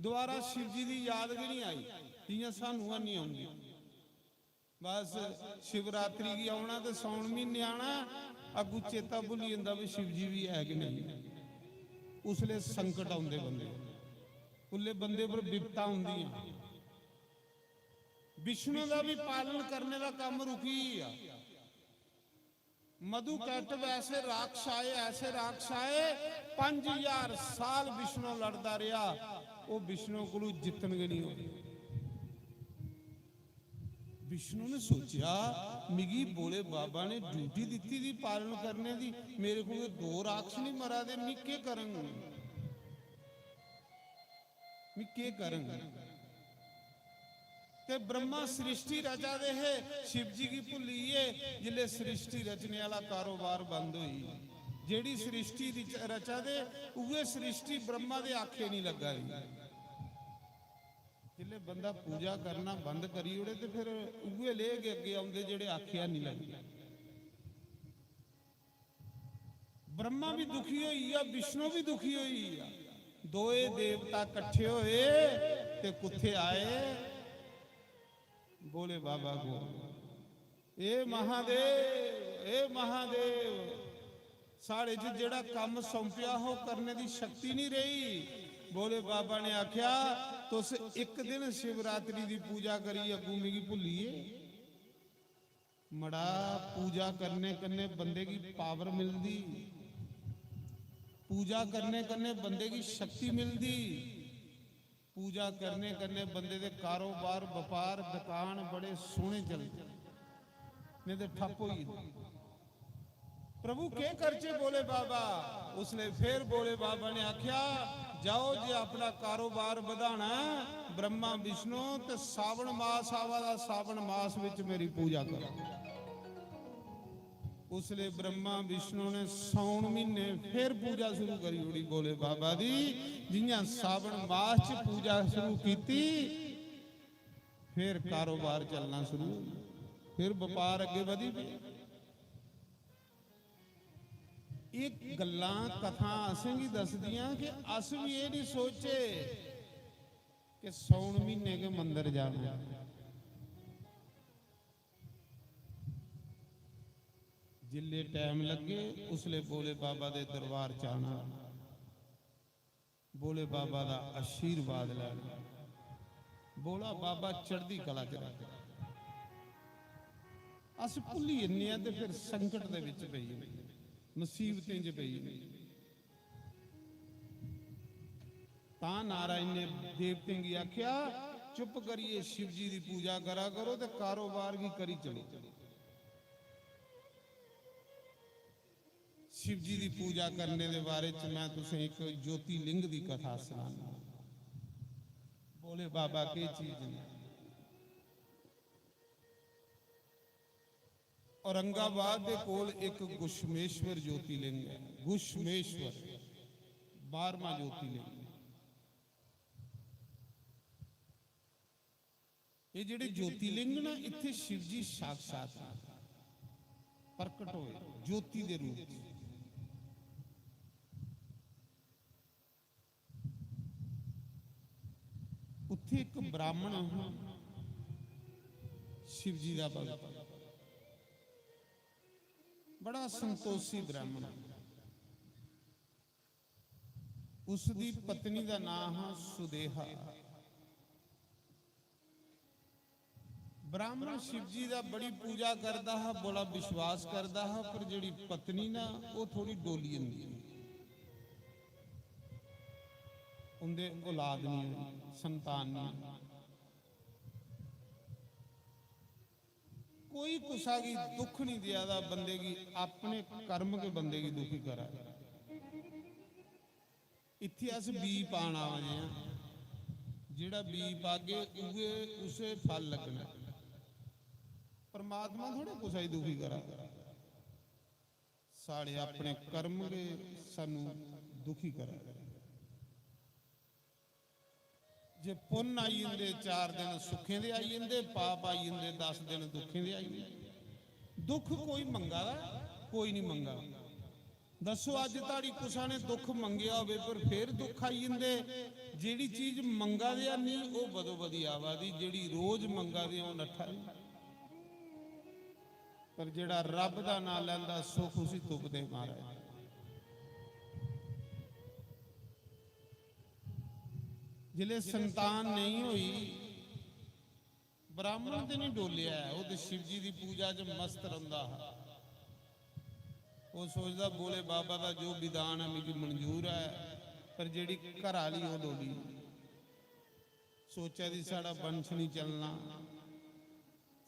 Speaker 1: दोबारा शिव जी की याद भी नहीं आई जियां सानू नहीं आउंदी। बस शिवरात्रि की आना तो सौन महीने आना, अगू चेता भुली जाता भी शिव जी भी है कि नहीं। उसले संकट आते बंदे, उसले बंदे पर विपता आउंदी। विष्णु का भी पालन करने का काम रुकी आ। मधु कैटव ऐसे राक्ष आए 5000 साल विष्णु लड़ता रहा, वो विष्णु को जितने नहीं हो। विष्णु ने सोचा मिगी बोले बाबा ने ड्यूटी दी थी पालन करने की, मेरे को 2 राक्ष नहीं मरा दे, मैं क्या करूंगा, मैं क्या करूंगा। ते ब्रह्मा सृष्टि रचा दे है, शिव जी की भुलीए जिले सृष्टि रचने वाला कारोबार बंद हुई। जेड़ी सृष्टि रचा दे उहे सृष्टि ब्रह्मा दे आखे नहीं लगा रही। जिले बंदा पूजा करना बंद करी उड़े तो फिर उहे ले के अगे आउंदे जेड़े आखिया नहीं लगे। ब्रह्मा भी दुखी होई आ, विष्णु भी दुखी होई आ। दोए देवता कट्ठे होए ते कुत्थे आए बोले बाबा को, ए महादेव साढ़े च जेड़ा काम सौंपिया हो करने की शक्ति नहीं रही। बोले बाबा ने आख्या तुस एक दिन शिवरात्रि की पूजा करी अगू मिगी भुलीए। मड़ा पूजा करने कन्ने बंदे की पावर मिलती, पूजा करने कन्ने बंदे की शक्ति मिलती, पूजा करने करने बंदे दे कारोबार व्यापार दुकान बड़े सोहने चलते, नहीं तो ठप हो। प्रभु के करचे बोले बाबा। उसने फिर बोले बाबा ने आख्या जाओ जे अपना कारोबार बढ़ाना ब्रह्मा विष्णु ते सावन मास आवा, सावन मास विच मेरी पूजा करो। उसले ब्रह्मा विष्णु ने सौन महीने फिर पूजा शुरू करी उड़ी। बोले बाबा दी जियां सावन मास च पूजा शुरू की, फिर कारोबार चलना शुरू, फिर व्यापार अगे वधी पे। एक गल्लां कथा असें भी दसदियां कि अस भी ये नहीं सोचे कि सौन महीने के मंदिर जाना। जिले टाइम लगे उसले बोले बाबा दे दरबार जाना, बोले बाबा दा आशीर्वाद लेना। बोला बाबा चढ़दी कला च रख। अस भुली जन्ने आ ते फिर संकट दे विच पई मुसीबतें च पई। तां नारायण ने देवतें की आख्या चुप करिए शिव जी की पूजा करा करो ते कारोबार की करी चलो। शिव जी की पूजा करने के बारे च मैं तुसें एक ज्योतिलिंग की कथा सुनाना। बोले बाबा की चीज ने औरंगाबाद के कोल एक गुशमेश्वर ज्योतिलिंग है। गुशमेश्वर 12वां ज्योतिलिंग। ये जिहड़े ज्योतिलिंग ना इत्थे शिव जी साक्षात प्रकट होए ज्योति के रूप में। उत्थे एक ब्राह्मण शिव जी का भगत, बड़ा संतोषी ब्राह्मण। उसकी पत्नी का नाम है सुदेहा। ब्राह्मण शिव जी का बड़ी पूजा करता है, बड़ा विश्वास करता है, पर जिहड़ी पत्नी ना वो थोड़ी डोली होंदी है, उनके औलाद नहीं, संतान नहीं। कोई कुसा की दुख नहीं दिया बंदे की, अपने कर्म के बंदे की दुखी करा। इत्थे अस बी पाण आए हैं, जिहड़ा बी पागे उहे उसे फल लगना। परमात्मा थोड़ा कुसा ही दुखी करा। साढ़े अपने कर्म के सानू दुखी करा। जे पुण्य आई जाते 4 दिन सुखें दे आई जाते, पाप आई जाते 10 दिन दुखें दे आई जाते। दुख कोई मंगा कोई नहीं मंगा। दसो अज ताड़ी कुसा ने दुख मंगया होवे पर फिर दुख आई जाते। जिहड़ी चीज मंगा दिया नहीं वो बदो बदी आवा दी, जिहड़ी रोज मंगा दिया वो नठा। पर जेड़ा रब दा नाम लैंदा सुख उसी तुप दे महाराज। जिले संतान नहीं हुई ब्राह्मण ते नहीं डोलिया, वो तो शिव जी की पूजा च मस्त रहा। वो सोचता बोले बाबा का जो विधान है मुझे मंजूर है, पर जी घर वाली वो डोली। सोचा दी साड़ा वंश नहीं चलना,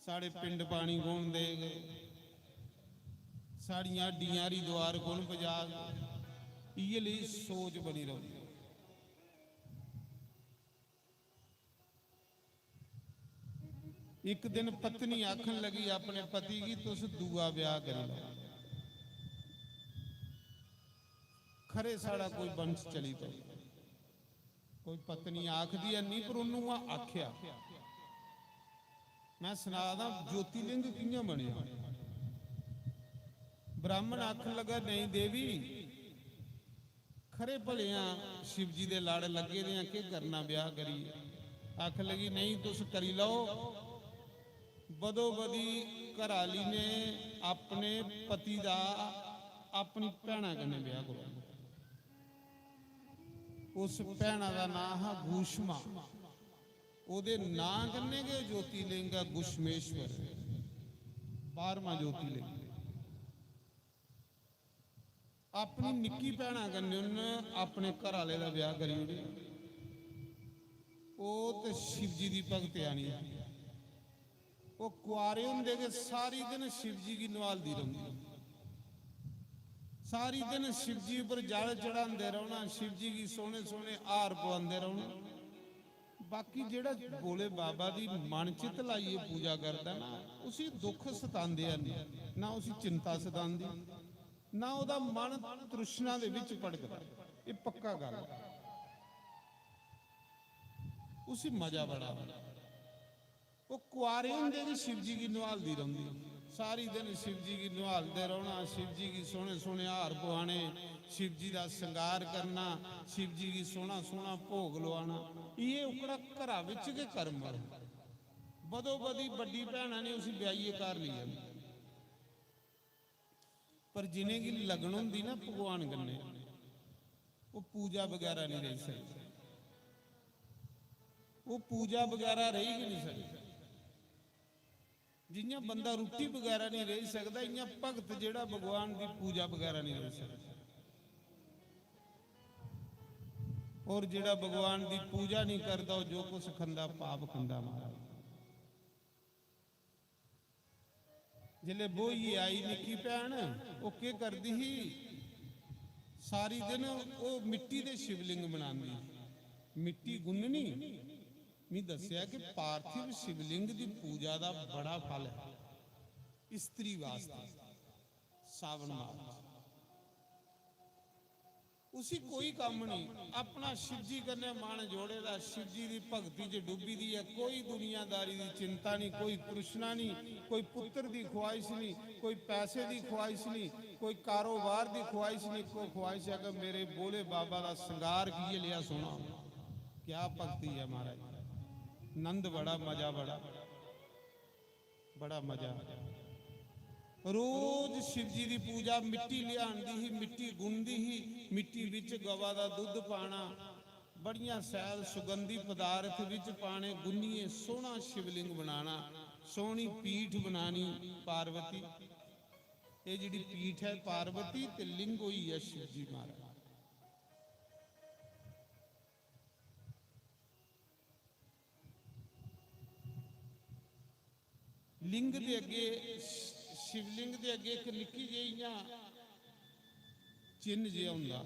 Speaker 1: साढ़े पिंड पानी कौन देगा, साड़ियां हड्डियां हरिद्वार कौन पजा, ये लिए सोच बनी रही। एक दिन पत्नी आखन लगी अपने पति की, तुस दूआ ब्याह कर लो, खरे साड़ा कोई वंश चली तो। कोई पत्नी आखदी है नहीं, पर उन्होंने आख्या। मैं सुनादा ज्योतिलिंग कियां बनिया। ब्राह्मण आखन लगा नहीं देवी, खरे भलिया शिव जी दे लाड़ लगे दे के करना ब्याह करिए। आख लगी नहीं तुस करी लो। बदो बदी घराली ने अपने पति का अपनी भैणा कन्नै ब्याह करो। उस भैणा का नाम है गुष्मा, ओदे नां कन्नै गए ज्योतिलिंग गुष्मेश्वर, 12वां ज्योतिलिंग। अपनी निक्की भैणा कन्नै उन्हें अपने घर वाले का ब्याह करी ओड़िया। वो तो शिव जी की भगत आनी, वो कुआरे होंदे के सारी दिन शिव जी की नवालदी रही, सारी दिन शिव जी पर जल चढ़ाते रहना, शिव जी की सोने सोने हार पवाते रहना। बाकी जेड़ा बोले बाबा की मन चित लाइए पूजा करता ना, उसी दुख सतांदे नहीं, ना उसी चिंता सतांदी, ना उहदा मन तृष्णा दे विच भड़कदा। ये पक्का गल, उसी मजा बड़ा। वो कुआरे होंदे कि शिव जी की नवालदी रही, सारी दिन शिव जी की नवालते रहना, शिव जी की सोने सोने हार पवाने, शिव जी का श्रृंगार करना, शिव जी की सोना सोना भोग लवाना। ये उकड़ा घरा विच के कर्म है। बदो बदी बड़ी भैणा ने उसी ब्याइए कर लिया, पर जिन्हें की लगन होंदी ना भगवान कन्ने, वो पूजा वगैरह नहीं रही सकती, वो पूजा वगैरह रही ही नहीं सकती। जियां बंदा रोटी वगैरह नहीं रह सकता, इयां भगत जेड़ा भगवान की पूजा वगैरह नहीं रह सकता। और जेड़ा भगवान की पूजा नहीं करता, जो कुछ खंदा पाप खंदा। महाराज जिले बोई आई निक्की भैन, वो के करदी ही, सारी दिन वो मिट्टी दे शिवलिंग बनांदी, मिट्टी गुन्ननी। मैं दसिया कि पार्थिव शिवलिंग की पूजा का बड़ा फल है स्त्री वास्ते। सावन मास उसी कोई काम नहीं, अपना शिव जी कन्ने मन जोड़ेगा, शिव जी की भगती च डुबी दी है। कोई दुनियादारी की चिंता नहीं, कोई तृष्णा नहीं, कोई पुत्र की ख्वाहिश नहीं, कोई पैसे की ख्वाहिश नहीं, कोई कारोबार की ख्वाहिश नहीं। कोई ख्वाहिश है कि मेरे बोले बाबा का श्रृंगार किए लिया सोना। क्या भक्ति है महाराज, नंद बड़ा, मजा बड़ा, बड़ा मजा। रोज शिव जी की पूजा, मिट्टी लियादी ही, मिट्टी गुंदी ही, मिट्टी विच गवा का दुध पाना, बड़िया सैल सुगंधी पदार्थ विच पाने, गुन्नीए सोहना शिवलिंग बनाना, सोहनी पीठ बनानी पार्वती। ये जिहड़ी पीठ है पार्वती ते लिंग होई है शिव जी महाराज। लिंग दे अगे, शिवलिंग दे अगे एक निक्की जी चिन्ह जिहा हुंदा,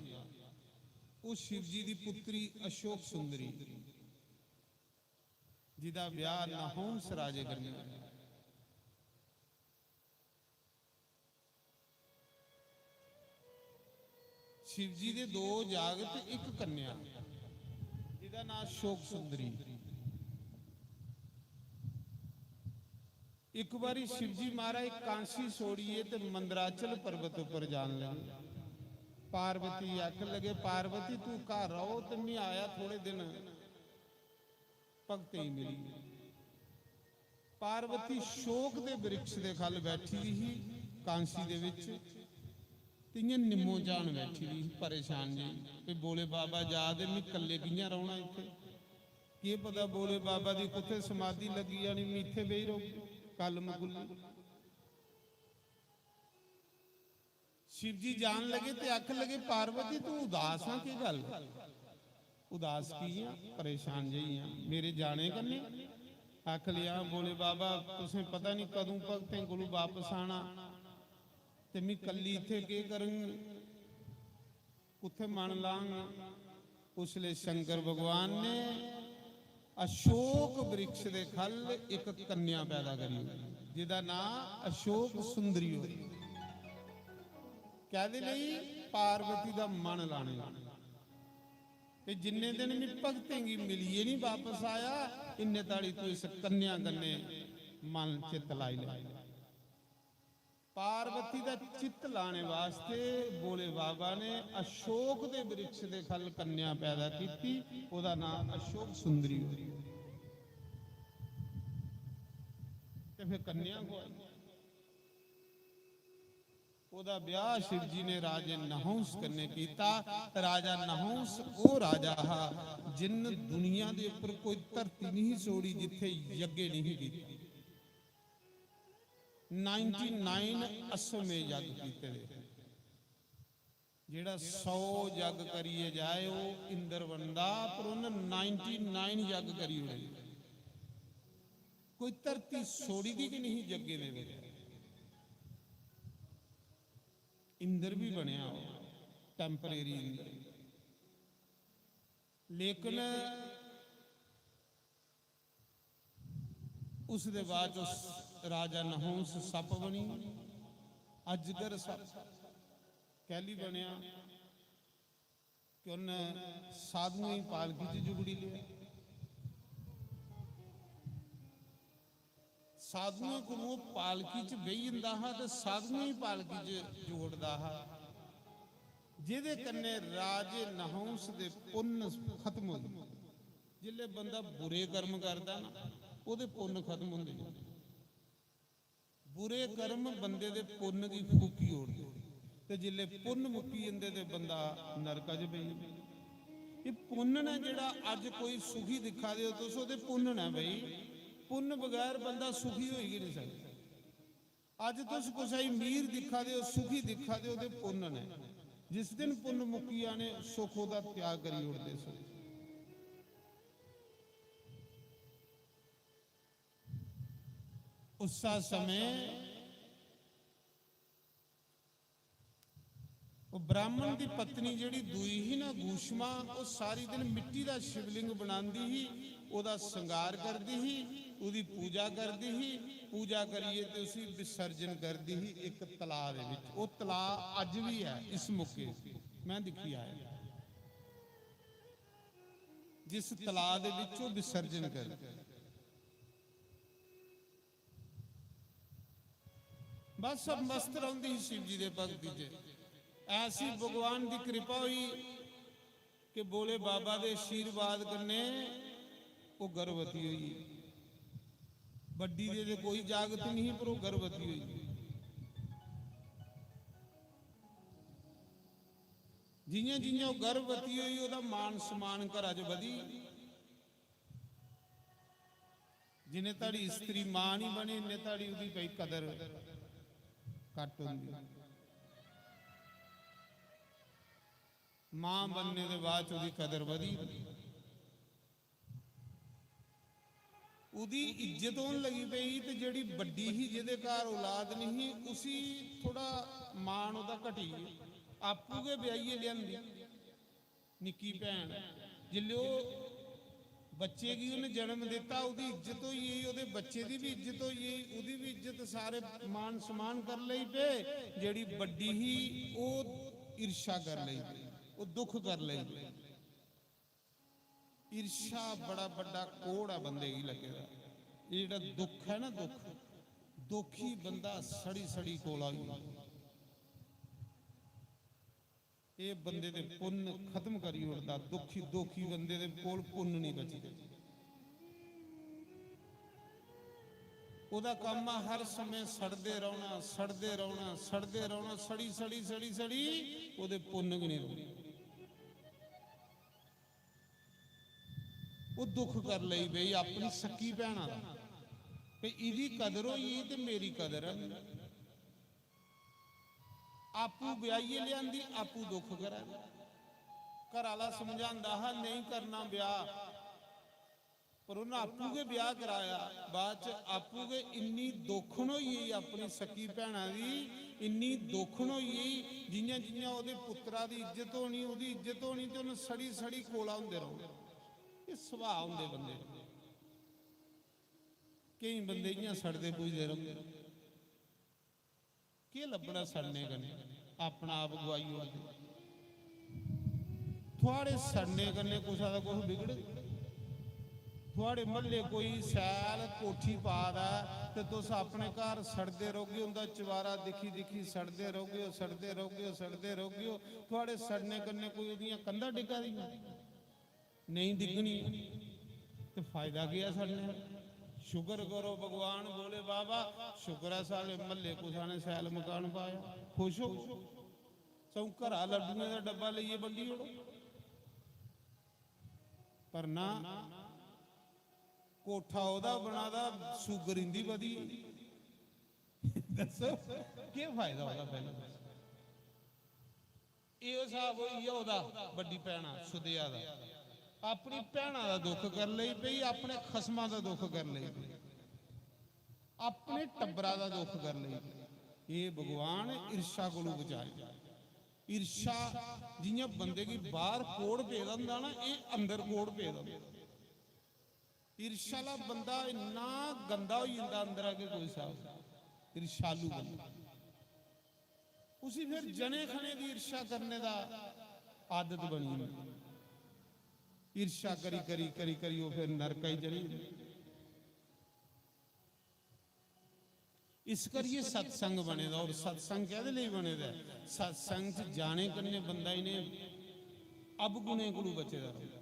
Speaker 1: वो शिव जी की पुत्री अशोक सुंदरी, जिहदा विआह नहुंस राजे कन्नै होया। शिव जी के दो जागत एक कन्या, जिहदा नाम अशोक सुंदरी। एक बारी शिव जी महाराज कांसी छोड़िए तो मंदराचल पर्वत पर जान लगे। पार्वती आख लगे पार्वती तू घर रहो, तो मैं आया थोड़े दिन भगत ही मिली। ਪਾਰਵਤੀ ਸ਼ੋਕ ਦੇ ਬ੍ਰਿਕਸ਼ ਦੇ ਖੱਲ ਬੈਠੀ ਸੀ ਕਾਂਸੀ ਦੇ ਵਿੱਚ, ਤਿੰਨ ਨਿੰਮੋ ਜਾਣ ਬੈਠੀ ਸੀ ਪਰੇਸ਼ਾਨ ਜੀ ਵੀ ਬੋਲੇ ਬਾਬਾ ਯਾਦ ਮੈਂ ਇਕੱਲੇ ਕਿੰਨਾ ਰਹਿਣਾ ਇੱਥੇ, ਕੀ ਪਤਾ ਬੋਲੇ ਬਾਬਾ ਦੀ ਕਿੱਥੇ ਸਮਾਧੀ ਲੱਗੀ ਜਾਣੀ, ਮੈਂ ਇੱਥੇ ਬਹਿ ਰਹੂ ਕੱਲ ਮਗੁੱਲੀ। शिव जी जान लगे ते आख लगे पार्वती तू उदास हाँ की गल, उदास की हाँ परेशान जी हाँ मेरे जाने कन्ने, आख लिया बोले बाबा तुसें पता नहीं कदों भगतें कोलों वापस आना ते मैं कल्ली इत्थे के करन, कुत्थे मन लांग। उसले शंकर भगवान ने अशोक वृक्ष दे खल एक कन्या पैदा करी जिहदा नाम अशोक सुंदरी हो, कहते नहीं पार्वती का मन लाने ते जिन्ने दिन मैं भगतेंगी मिलिए नहीं वापस आया, इन्ने ताड़ी तू इस कन्या कन्ने मन चित लाई ले। पार्वती का चित लाने वास्ते बोले बाबा ने अशोक के वृक्ष के खल कन्या पैदा की, ओदा नाम अशोक सुंदरी हो। ते फिर कन्या को ओदा ब्याह शिव जी ने राजे नहुस कन्ने कीता। राजा नहुस वो राजा हा जिन दुनिया दे उपर कोई धरती नहीं छोड़ी जिथे यज्ञ नहीं कीते, 99 अश्वमेध यज्ञ कीते, जेड़ा 100 यज्ञ करिए जाए वो इंद्र बनदा, पर उन्हें 99 यज्ञ करी हुए, कोई धरती छोड़ी दी कि नहीं यज्ञ दे विच। इंद्र भी बनया टैंपरेरी इंद्र, लेकिन उस दे बाद उस राजा नहुस सप बनी, अजगर सप कैली बनया कि उन्हें साधुओं ही पालकी च जुगड़ी लिया। साधुओं को पालकी च बही जांदा हा ते साधुओं ही पालकी च जोड़दा हा, जिहदे कन्ने राजे नहुस दे पुण्य खत्म हो गए। जिल्ले बंदा बुरे कर्म करदा ना ओदे पुण्य खत्म होंदे, बुरे कर्म बंदे दे पुण्य की फूकी ओढ़दे, ते जिल्ले पुण्य मुक्की जांदे ते बंदा नरका च बही जांदा। ये पुण्य ने जिहड़ा अज कोई सुखी दिखा दे तुस ओदे पुण्य ने बई, पुण्य बगैर बंदा सुखी हो ही नहीं सकता। अज तुस कुछ मीर दिखा दे सुखी दिखा दे ओदे पुण्य ने, जिस दिन पुण्य मुक्की आने सुख ओदा त्याग करी उड़दे सो। उस समय वो ब्राह्मण की पत्नी जिहड़ी दूई ही ना गूशमा, वो सारी दिन मिट्टी का शिवलिंग बनाती ही, ओदा श्रृंगार करती ही, उदी पूजा करती ही, पूजा करिए तो उसी विसर्जन करती ही एक तलाब दे विच। वो तलाब अज भी है, इस मौके मैं दिखी आया, जिस तलाब दे विच वो विसर्जन कर बस सब मस्त रही शिव जी के भगती च। ऐसी भगवान की कृपा हुई कि बोले बाबा के आशीर्वाद कन्ने वो गर्भवती हुई। बड़ी दे कोई जागत नहीं पर वो गर्भवती हुई। जियां जियां गर्भवती हुई ओदा मान सम्मान घर च वधी। जिन्हें ताड़ी स्त्री मां नहीं बनी इन्हें ताड़ी उदी कोई कदर घट होंदी। मां बनने के बाद उदी कदर वधी, उदी इज्जत होने लगी पई। ते जिहड़ी बड़ी ही जिहदे घर औलाद नहीं उसी थोड़ा मान उदा घटी, आपू के ब्याइए लियांदी निक्की भैन। जिल्ले बच्चे की उन्हें जन्म दिता उदी इज्जत होई, उहदे बच्चे की भी इज्जत होई, उहदी भी इज्जत सारे मान सम्मान कर लई पे। जिहड़ी बड़ी ही वो ईर्षा कर लई, वो दुख कर लई। ईर्षा बड़ा बड़ा कोड़ है बंदे की लगे। ये जिहड़ा दुख है ना, दुखी बंदा सड़ी सड़ी कोला ये बंदे दे पुण्य खत्म करी उड़दा। दुखी बंदे दे कोल पुण्य नहीं बचदा। ਉਹਦਾ ਕੰਮ ਆ ਹਰ ਸਮੇਂ ਸੜਦੇ ਰਹਿਣਾ, ਸੜਦੇ ਰਹਿਣਾ, ਸੜਦੇ ਰਹਿਣਾ, ਸੜੀ ਸੜੀ ਸੜੀ ਸੜੀ ਉਹਦੇ ਪੁੰਨ ਨਹੀਂ ਰਹਿਣੇ। ਉਹ ਦੁੱਖ ਕਰ ਲਈ ਬਈ ਆਪਣੀ ਸੱਕੀ ਭੈਣਾਂ ਦਾ, ਵੀ ਇਹਦੀ ਕਦਰ ਹੋਈ ਤੇ ਮੇਰੀ ਕਦਰ ਹੈ। ਆਪੂ ਵਿਆਹੀਏ ਲਿਆਂਦੀ, ਆਪੂ ਦੁੱਖ ਕਰਾ। ਘਰ ਵਾਲਾ ਸਮਝਾਉਂਦਾ ਹੈ ਨਹੀਂ ਕਰਨਾ ਵਿਆਹ, ਪਰ ਉਹਨਾਂ ਆਪੂ ਕੇ ਵਿਆਹ ਕਰਾਇਆ। ਬਾਅਦ ਚ ਆਪੂ ਕੇ ਇੰਨੀ ਦੋਖਣ ਹੋਈ ਆਪਣੀ ਸੱਕੀ ਭੈਣਾਂ ਦੀ, ਇੰਨੀ ਦੋਖਣ ਹੋਈ, ਜਿਹੀਆਂ ਜਿਹੀਆਂ ਉਹਦੇ ਪੁੱਤਰਾਂ ਦੀ ਇੱਜ਼ਤ ਹੋਣੀ, ਉਹਦੀ ਇੱਜ਼ਤ ਹੋਣੀ, ਤੇ ਉਹਨੂੰ ਸੜੀ ਸੜੀ ਕੋਲਾ ਹੁੰਦੇ ਰਹੋ। ਇਹ ਸੁਭਾਅ ਹੁੰਦੇ ਬੰਦੇ। ਕਈ ਬੰਦੇ ਇਆਂ ਸੜਦੇ ਪੁੱਜਦੇ ਰਹੋ। ਕੀ ਲੱਭਣਾ ਸੜਨੇ ਕਨੇ, ਆਪਣਾ ਆਪ ਗਵਾਈ ਹੋਵੇ। थोड़े सड़ने कन्ने कुछ दा कुछ बिगड़। थोड़े महल्ले कोई सैल कोठी पा रहा तो तुस अपने घर सड़ते रहोगे, उनका चवारा दिखी दिखी सड़ते रहोगे, सड़ते रहोगे, सड़ते रहोगे। थोड़े सड़ने कन्ने कोई उहदियां कंधां डिग्गा दी नहीं डिगनी तो फायदा क्या सड़ने। शुक्र करो भगवान बोले बाबा, शुक्र है सारे महल्ले कुछ ने सैल मकान पाया, खुश हो। सौ घरा लड्डूआं दा डब्बा लईए बंडी ओड़ो, पर ना कोठा ओदा बनादा शुगर इंदी वधी। दसो क्या फायदा होगा। पहले यो हिसाब होई ओदा बड़ी भैणा सुदिया दा, अपनी भैणा दा दुख कर लई पई, अपने खसमां दा दुख कर लई पई, अपने टब्बरा दा दुख कर लई पई। ये भगवान ईर्षा कोलों बचाए। ईर्षा जियां बंदे की बाहर कोड़ पे दिंदा ना, ये अंदर कोड़ पे दिंदा। ईर्षा ला बंदा इन्ना गंदा हो जाता अंदर आके, कोई साहब ईर्षालू बंदा। उसी फिर जने खने की ईर्षा करने का आदत बनी। ईर्षा करी करी करी करी वो फिर नरक ही चली। इस करिए सत्संग बने दा। और सत्संग कहदे लई बने दा, सत्संग च जाने कन्ने बंदा इन्हें अवगुणे कोलों बचेदा रहे।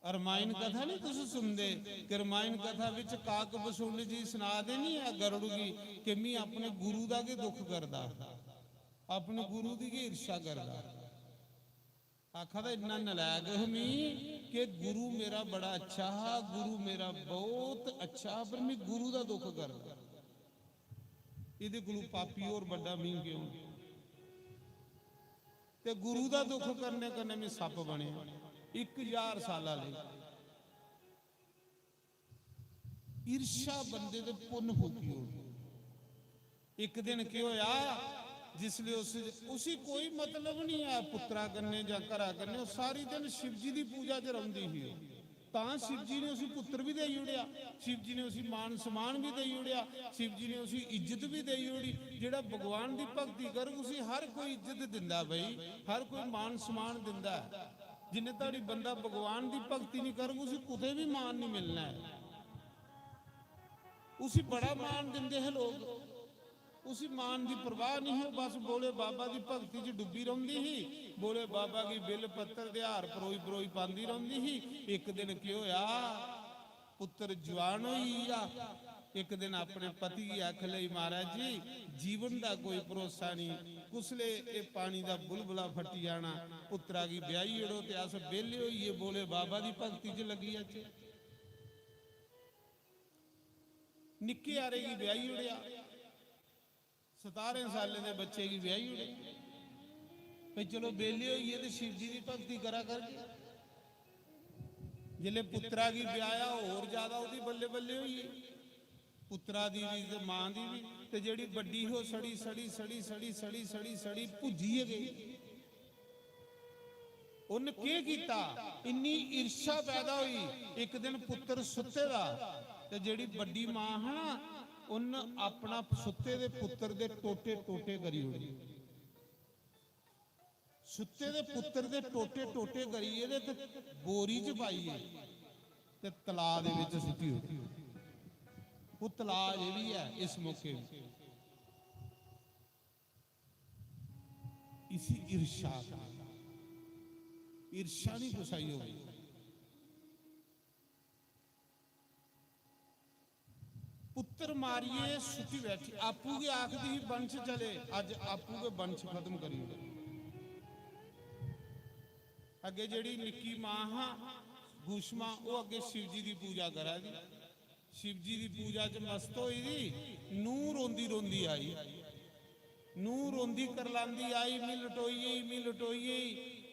Speaker 1: रामायण कथा नहीं तुम सुनते कि रामायण कथा विच काक बसूली जी सुना दे नहीं है गरुड़ की कि मैं अपने गुरु का के दुख करदा, अपने गुरु की के ईर्षा करदा। आखा था इन्ना नलायक हमी कि गुरु मेरा बड़ा अच्छा है, गुरु मेरा बहुत अच्छा, पर मैं गुरु का दुख करदा। इहदे कोलों पापी और बड़ा मी क्यों। ते गुरु का दुख करने कन्ने मैं सप बने 1000 साल ईर्षा बंदे दे पुन फूकी हो। एक दिन की होया जिसले उसी कोई मतलब नहीं है पुत्रा करने या घरा करने, सारी दिन शिव जी की पूजा च रही ही। तां शिव जी ने उसी पुत्र भी दे उड़िया, शिव जी ने उसी मान सम्मान भी दे उड़िया, शिव जी ने उसी इज्जत भी दे उड़ी। जेड़ा भगवान की भगती कर उसी हर कोई इज्जत दिंदा, भाई हर कोई मान सम्मान दिंदा। जिन्हें ताड़ी बंदा भगवान की भगती नहीं कर उसी कुते भी मान नहीं मिलना है। उसी बड़ा मान देंगे है लोग, उसी मान की परवाह नहीं है। बस बोले बाबा की भगती च डुबी रही ही, बोले बाबा की बिल पत्तर दिहार परोई परोई पाती रही ही। एक दिन की होया पुत्र जवान होई। एक दिन अपने पति की आख लई महाराज जी जीवन का कोई भरोसा नहीं, कुसले ये पानी का बुलबुला फटी जाना, पुत्रा की ब्याही उड़ो ते अस बेले होइए। बोले बाबा की भगती च लगी अच्छे। निक्के आरे की ब्याही उड़िया, 17 साल के बच्चे की ब्याही उड़े। भाई चलो बेले होइए तो शिव जी की भगती करा करके। जिले पुत्रा की ब्याया होर ज्यादा उसकी बल्ले बल्ले हुई, पुत्रा दी भी ते मां दी भी। ते जेड़ी बड़ी हो सड़ी सड़ी सड़ी सड़ी सड़ी सड़ी सड़ी भुजी गई। उन्हें के कीता, इन्नी ईर्षा पैदा हुई। एक दिन पुत्र सुते दा ते जेड़ी बड़ी मां है ना, उन अपना सुते दे पुत्र दे टोटे टोटे करी उड़ी। सुते दे पुत्र दे टोटे टोटे करिए ते बोरी च पाइए ते तलाब दे विच सुट्टी उड़ी। वो तलाब ये भी है इस मौके में। इसी ईर्षा का, ईर्षा नहीं गुसाई होगी। पुत्र मारिए सुटी बैठी आपू के आखदी ही वंश चले अज आपू के वंश खत्म करी अगे जेड़ी निक्की मां हा भूषमा वो अगे शिव जी की पूजा करा दी शिव जी की पूजा च मस्त होई दी नूं रोंदी रोंदी आई नूं रोंदी करलांदी आई मी लटोईए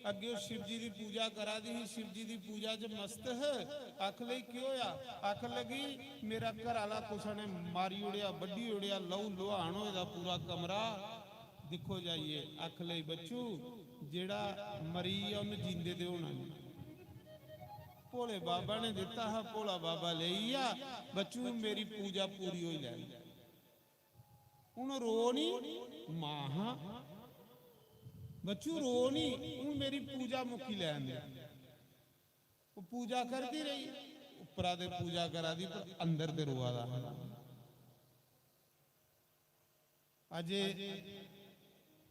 Speaker 1: अगे शिव जी की पूजा करा दी शिव जी की पूजा च मस्त है आख लई क्यों होया आख लगी मेरा घर वाला कुछ ने मारी उड़िया बड्डी उड़िया लहू लुहान होया पूरा कमरा दिखो जाइए आख लई बच्चू जेड़ा मरी है उन्हें जींदे दे होना भोले बाबा ने दिता है भोला बाबा ले आ बच्चू मेरी पूजा पूरी हो जाए हूँ रो नहीं मां बच्चू रो नहीं हूँ मेरी पूजा मुक्की लैन दे वो पूजा करती रही उपरा दे पूजा करा दी पर अंदर दे रोआ दा अजे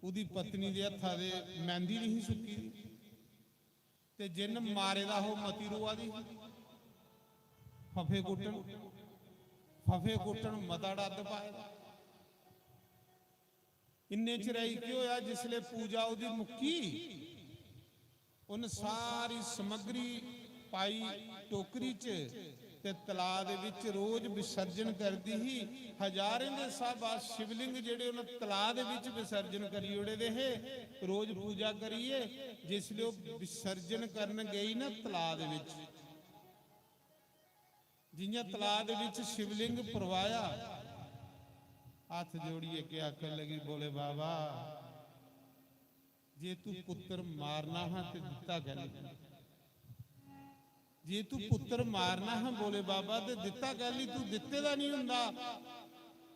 Speaker 1: उदी पत्नी दे हत्था दे मेहंदी नहीं सुकी ते जिन मारे दा हो मती रोआ दी फफे कुटन मता डद पाए इन्ने चिराई की होया जिसले पूजा उदी मुक्की उन सारी समग्री पाई टोकरी च ते तलाऽ दे विच रोज विसर्जन करदी ही हजारें दे साहबा शिवलिंग जेड़े उन तलाऽ दे विच विसर्जन करी उड़े दे हे रोज पूजा करिए जिसले विसर्जन करन गई ना तलाऽ दे विच जियां तलाऽ दे विच शिवलिंग परवाया हाथ जोड़िए के आखन लगी बोले बाबा जे तू पुत्र मारना है तो दिता गल जे तू पुत्र मारना है बोले बाबा तो दिता गल तू दिते दा नहीं हुंदा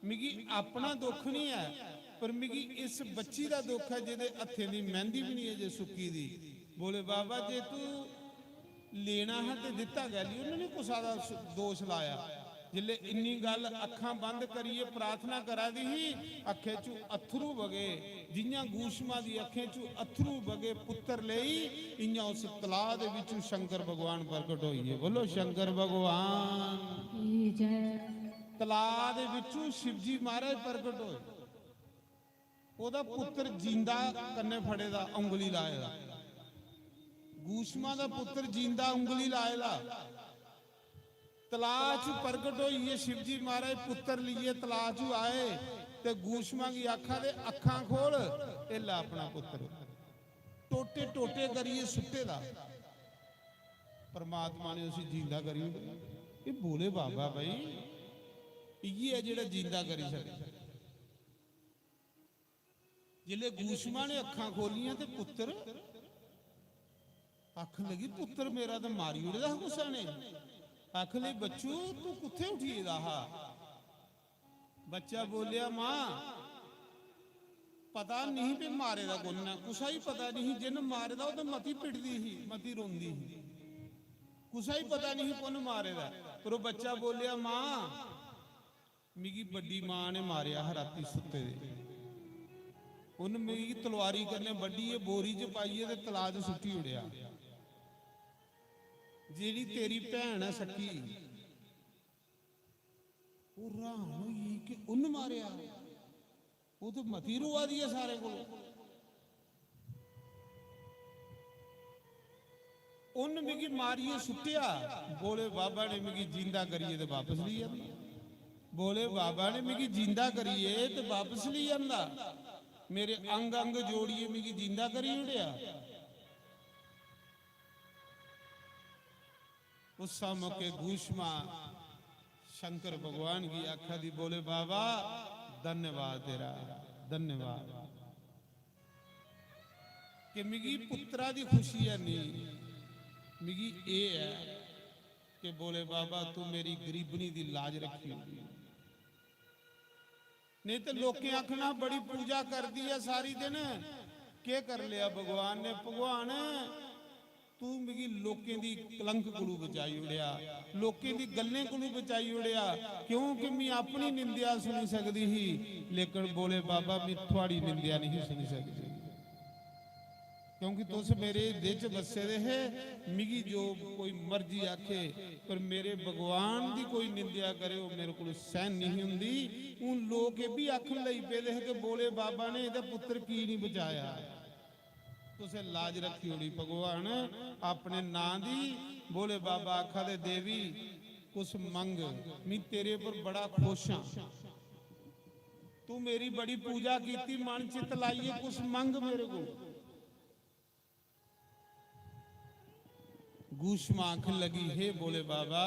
Speaker 1: मिगी अपना दुख नहीं है पर मिगी इस बच्ची का दुख है जिहदे हत्थे दी मेहंदी भी नहीं है जे सुक्की दी बोले बाबा जे तू लेना है तो दिता गल उन्होंने कुसा दा दोष लाया जिले इन्नी गल अखां बंद करिए प्रार्थना करा दी ही अखे चू अथरू वगे जियां गूशमा दी अखे चू अथरू वगे पुत्र लेई इयां उस तलाऽ दे विचों शंकर भगवान प्रकट होइए बोलो शंकर भगवान की जय तलाऽ दे विचों शिव जी महाराज प्रकट होए ओदा पुत्र जिंदा कन्ने फड़े दा उंगली लाए दा गूशमा दा पुत्र जिंदा उंगली लाए दा तलाऽ च प्रगट होइए शिव जी महाराज पुत्र लिए तलाऽ च आए ते गूशमा की आखा दे अखां खोल ए ला अपना पुत्र टोटे टोटे करिए सुट्टे दा परमात्मा ने उसे जिंदा करी ये बोले बाबा भाई इये है जेड़ा जिंदा करी सके जिले गूशमा ने अखां खोलियां ते पुत्र आख लगी पुत्र मेरा तो मारी उड़े दा गुस्सा ने आख ली बच्चू तू कुत्थे उठी रहा बच्चा बोलिया मां पता नहीं भी मारे दा गुन्ना कुसा ही पता नहीं जिन मारे दा तो मती पिटदी ही मती रोंदी ही कुसा ही पता नहीं कौन मारे दा पर वो बच्चा बोलिया मां मिगी बड़ी मां ने मारिया राती सुते दे उन मिगी तलवारी करने बड़ी है बोरी च पाइए ते तलाऽ च सुट्टी उड़िया जेड़ी तेरी भैन है सखी वो हैरान होई कि उन मारिया वो तो मती रोआ दी है सारे को उन मिगी मारिए सुटिया बोले बाबा ने मिगी जिंदा करिए तो वापस ली आंदा बोले बाबा ने मिगी जिंदा करिए तो वापस ली आंदा मेरे अंग अंग जोड़िए मिगी जिंदा करी उड़िया उस मौके गूशमा शंकर भगवान की आखा दी बोले बाबा धन्यवाद तेरा धन्यवाद कि मिगी पुत्रा दी खुशी है नहीं मिगी ये है कि बोले बाबा तू मेरी गरीबनी दी लाज रखी नहीं तो लोकें आखना बड़ी पूजा कर दी है सारी दिन के कर लिया भगवान ने भगवान तू मिगी लोकें दी कलंक कोलू बचाई उड़िया लोकें दी गल्लें कोलू बचाई उड़िया क्योंकि मैं अपनी निंदिया सुनी सकती ही लेकिन बोले बाबा मैं थोड़ी निंदिया नहीं सुनी सकती क्योंकि तुस मेरे दिल च बसे दे है। मिगी जो कोई मर्जी आखे पर मेरे भगवान की कोई निंदा करे वो मेरे को सहन नहीं हुंदी। हूँ लोग ये भी आखन लई पे दे कि बोले बाबा ने इहदा पुत्र की नहीं बचाया। तुसे लाज रखी होनी भगवान अपने नां दी। बोले बाबा आखा दे देवी कुछ मंग, मैं तेरे पर बड़ा खुश हाँ। तू मेरी बड़ी पूजा की, मन चित लाइए कुछ मंग मेरे को। गूशमा आंख लगी, हे बोले बाबा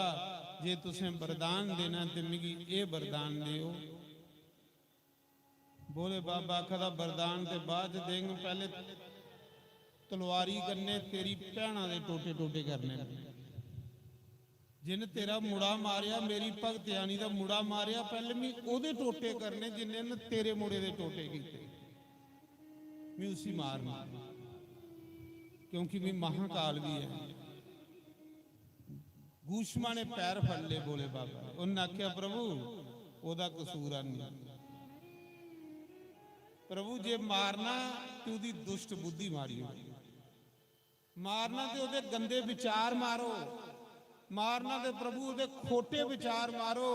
Speaker 1: जे तुसें वरदान देना ते मिगी ये वरदान दियो। बोले बाबा आखदा वरदान ते बाद देंगे, पहले तलवारी करने तेरी भैणा दे टोटे टोटे करने। जिन तेरा मुड़ा मारिया मेरी भगतियानी दा मुड़ा मारिया, पहले मैं ओदे टोटे करने जिन्हें तेरे मुड़े दे टोटे कीते। मैं उसी मारना क्योंकि मैं महाकाल भी है। गूशमा ने पैर फड़ ले बोले बाबा। उन्हें आख्या प्रभु ओदा कसूर नहीं। प्रभु जे मारना तो उदी दुष्ट बुद्धि मारियो, मारना तो उदे गंदे विचार मारो, मारना तो प्रभु उदे खोटे विचार मारो।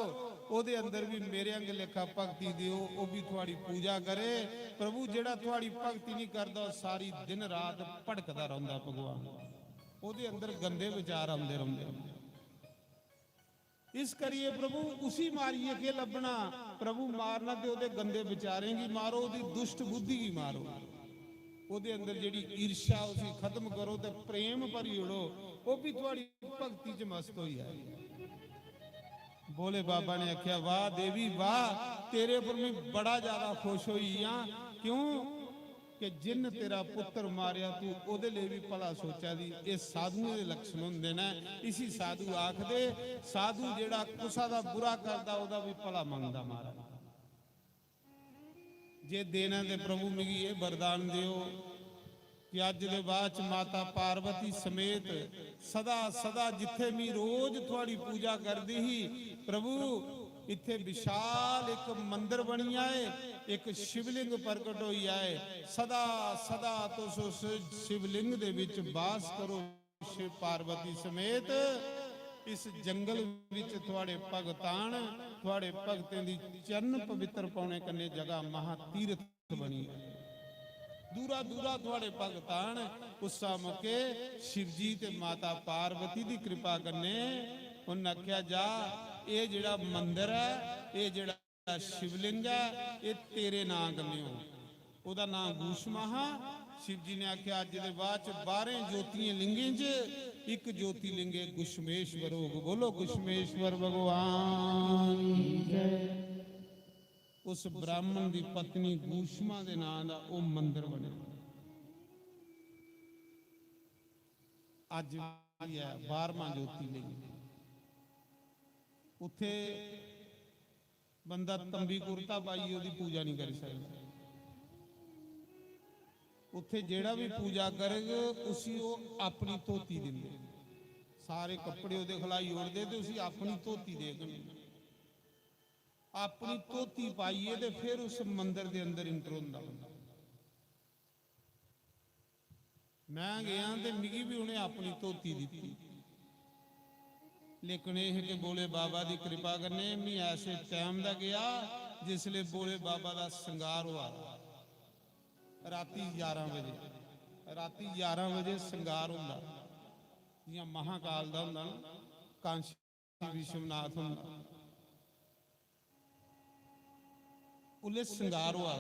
Speaker 1: ओदे अंदर भी मेरे अंग लेखा भगती दियो, वो भी थोड़ी पूजा करे। प्रभु जेड़ा थोड़ी भगती नहीं करता सारी दिन रात भड़कता रहता भगवान, ओदे अंदर गंदे विचार आते रहते। इस करिए प्रभु उसी मारिए के लभना। प्रभु मारना तो ओदे गंदे विचारें मारो, ओदी दुष्ट बुद्धि की मारो। ओदे अंदर जेड़ी ईर्ष्या उसी खत्म करो ते प्रेम पर जोड़ो, वो भी थोड़ी भक्ति च मस्त हो जाए। बोले बाबा ने आख्या वाह देवी वाह, तेरे पर मैं बड़ा ज्यादा खुश हुई हाँ। क्यों कि जिन तेरा पुत्र मारिया तू ओदे लिए भी भला सोचा दी। ये साधुओं के लक्षण होंदे ने। इसी साधु आख दे साधु जेड़ा कुसा दा बुरा करदा ओदा भी भला मंगदा मारा। जे देना ते प्रभु मिगी ये वरदान दियो कि अज दे बाद माता पार्वती समेत सदा सदा जिथे मैं रोज थोड़ी पूजा करदी ही प्रभु इत्थे विशाल एक मंदिर बनी आए, एक शिवलिंग प्रकट होई आए। सदा सदा तुस उस शिवलिंग दे विच वास करो शिव पार्वती समेत। इस जंगल विच थोड़े भगतान थोड़े भगतें दी चरण पवित्र पाने कन्ने जगह महातीर्थ बनी है। दूरा दूरा थोड़े भगतान उस मौके शिवजी ते माता पार्वती की कृपा करने। उन्हें आख्या जा ये जिहड़ा मंदिर है, ये जिहड़ा शिवलिंग है, ये तेरे नां कन्ने ओदा नां गूशमा। शिव जी ने आख्या अज दे बाद 12 ज्योतियां लिंगें च एक ज्योतिलिंगे गुशमेश्वर होग। बोलो गुशमेश्वर भगवान जय। उस ब्राह्मण की पत्नी गूशमा के नाम का वो मंदिर बने अज भी है 12वां ज्योतिलिंग। उत्थे बंदा तंबी कुर्ता पाइए उसकी पूजा नहीं कर सकता। उत्थे जेड़ा भी पूजा करेगा उसी वो अपनी धोती देंगे। सारे कपड़े उसदे खलाई उड़ते तो उसी अपनी धोती दे अपनी धोती पाइए तो फिर उस मंदिर के अंदर इंटर होंदा। मैं गया तो मिगी भी उन्हें अपनी धोती दी, लेकिन यह कि बोले बाबा की कृपा करने मैं ऐसे टाइम का गया जिसले बोले बाबा का श्रृंगार हुआ। राती 11 बजे, राती 11 बजे श्रृंगार होंदा जियां महाकाल का होंदा ना, कांशी विश्वनाथ होंदा, उले श्रृंगार हुआ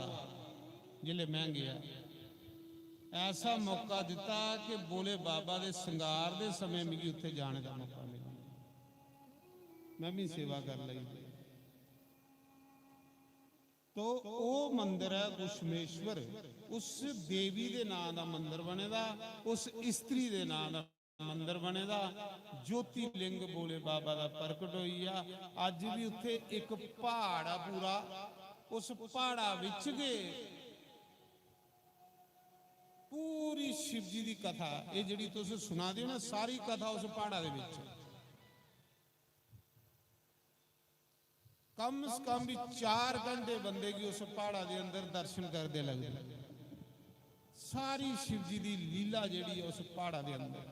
Speaker 1: जिले मैं गया। ऐसा मौका दिता कि बोले बाबा के श्रृंगार के समय मिगी उत्थे जाने का मौका मिला। मैं भी सेवा कर ली। तो वो मंदिर है गुशमेश्वर, उस देवी के नाम का मंदिर बनेगा, उस स्त्री के नाम का मंदिर बनेगा। ज्योतिलिंग बोले बाबा का प्रकट होई आ। अज भी उत्थे एक पहाड़ आ पूरा, उस पहाड़ा विच गए पूरी शिव जी की कथा ये जिहड़ी तुस सुना दिओ ना, सारी कथा उस पहाड़ा दे विच कम से कम भी 4 घंटे बंदे की उस पहाड़ा के अंदर दर्शन करते लगते। ਸਾਰੀ शिव जी की लीला जिहड़ी उस पहाड़ा के अंदर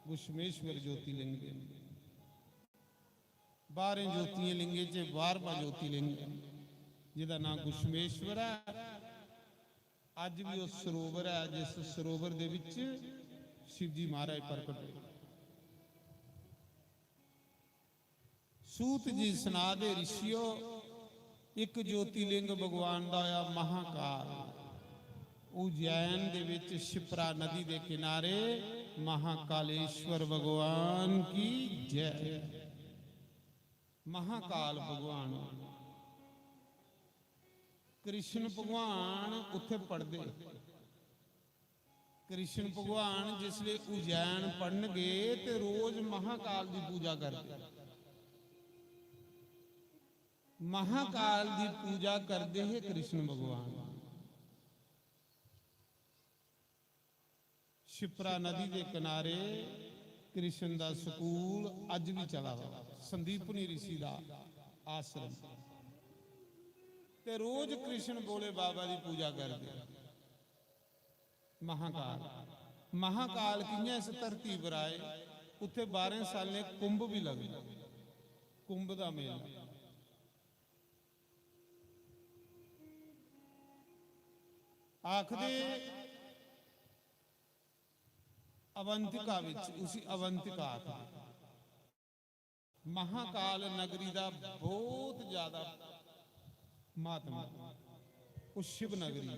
Speaker 1: गुशमेश्वर ज्योतिलिंग दे 12 ज्योतियां लिंगे च 12वां ज्योतिलिंग जिहदा नाम गुशमेश्वर है। अज भी उस सरोवर है जिस सरोवर दे विच शिव जी महाराज प्रकट होए। सूत जी सुना दे ऋषियों, एक ज्योतिलिंग भगवान दा होया महाकाल। उज्जैन दे विच शिप्रा नदी के किनारे महाकालेश्वर भगवान की जय। महाकाल भगवान कृष्ण भगवान उत्थे पढ़दे। कृष्ण भगवान जिसले उज्जैन पढ़न गए तो रोज महाकाल की पूजा करते। महाकाल की पूजा करते है कृष्ण भगवान। शिप्रा नदी के किनारे कृष्ण का स्कूल अज भी चला हुआ, संदीपनी ऋषि का आश्रम। ते रोज कृष्ण भोले बाबा की पूजा करते। महाकाल महाकाल कियां इस धरती पर आए, उत्थे 12 साले कुंभ भी लगदा, कुंभ का मेला। आखदे अवंतिका विच, उसी अवंतिका आखदे महाकाल नगरी का बहुत ज्यादा महात्मा। वो शिव नगरी,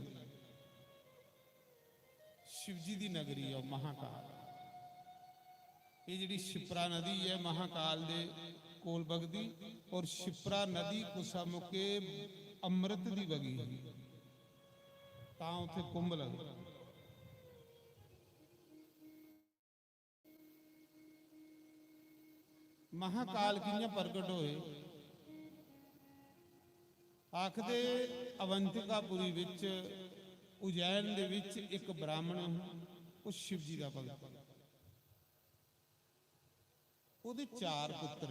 Speaker 1: शिव जी की नगरी है महाकाल। ये जिहड़ी शिप्रा नदी है महाकाल दे कोल बगदी, और शिप्रा नदी कुसा मुके अमृत की बगी तां उत्थे कुंभ लगदा। महाकाल कियां प्रगट होए, आखदे अवंतिकापुरी विच उज्जैन दे विच एक ब्राह्मण वो शिव जी का भगत, उहदे 4 पुत्र।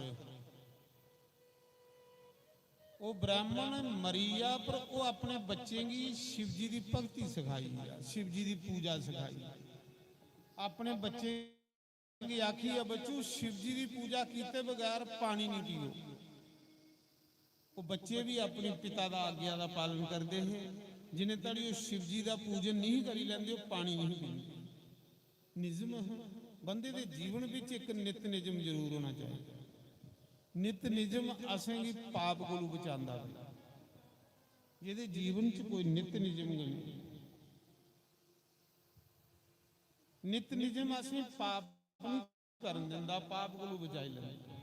Speaker 1: वो ब्राह्मण मरीया पर वो अपने बच्चे की शिव जी की भगती सिखाई, शिव जी की पूजा सिखाई। अपने बच्चे की आखी है बच्चू शिव जी की पूजा किए बगैर पानी नहीं पियो। वो बच्चे भी अपने पिता का आज्ञा का पालन करते हैं। जिन्हें तड़ी शिव जी का पूजन नहीं करी लेंदे वो पानी नहीं पीते। निजम है बंदे के जीवन में एक नित निजम जरूर होना चाहिए। नित निजम असेंगी पाप को बचाता है। जिहदे जीवन च कोई नित निजम नहीं, नित निजम असें पाप नहीं करन दिंदा, पाप को बचाई लैंदा।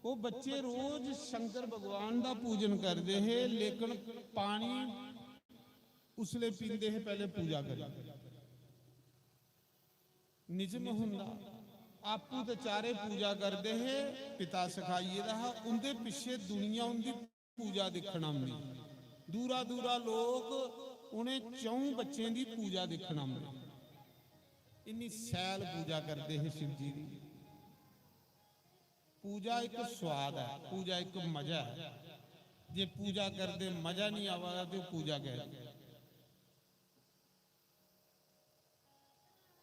Speaker 1: वो बच्चे रोज शंकर भगवान का पूजन करते हैं, लेकिन पानी उसले पींदे हैं पहले पूजा कर। निजम हुंदा आपू तो चारे पूजा करते हैं, पिता सिखाइए रहा उनके पिछे दुनिया उनकी पूजा दिखना आती। दूरा दूरा लोग उन्हें 4 बच्चों की पूजा दिखना आते। इन्नी सैल पूजा करते हैं शिव जी की। पूजा एक स्वाद है, पूजा एक मजा है। जे पूजा करते मजा नहीं आवा तो पूजा कह।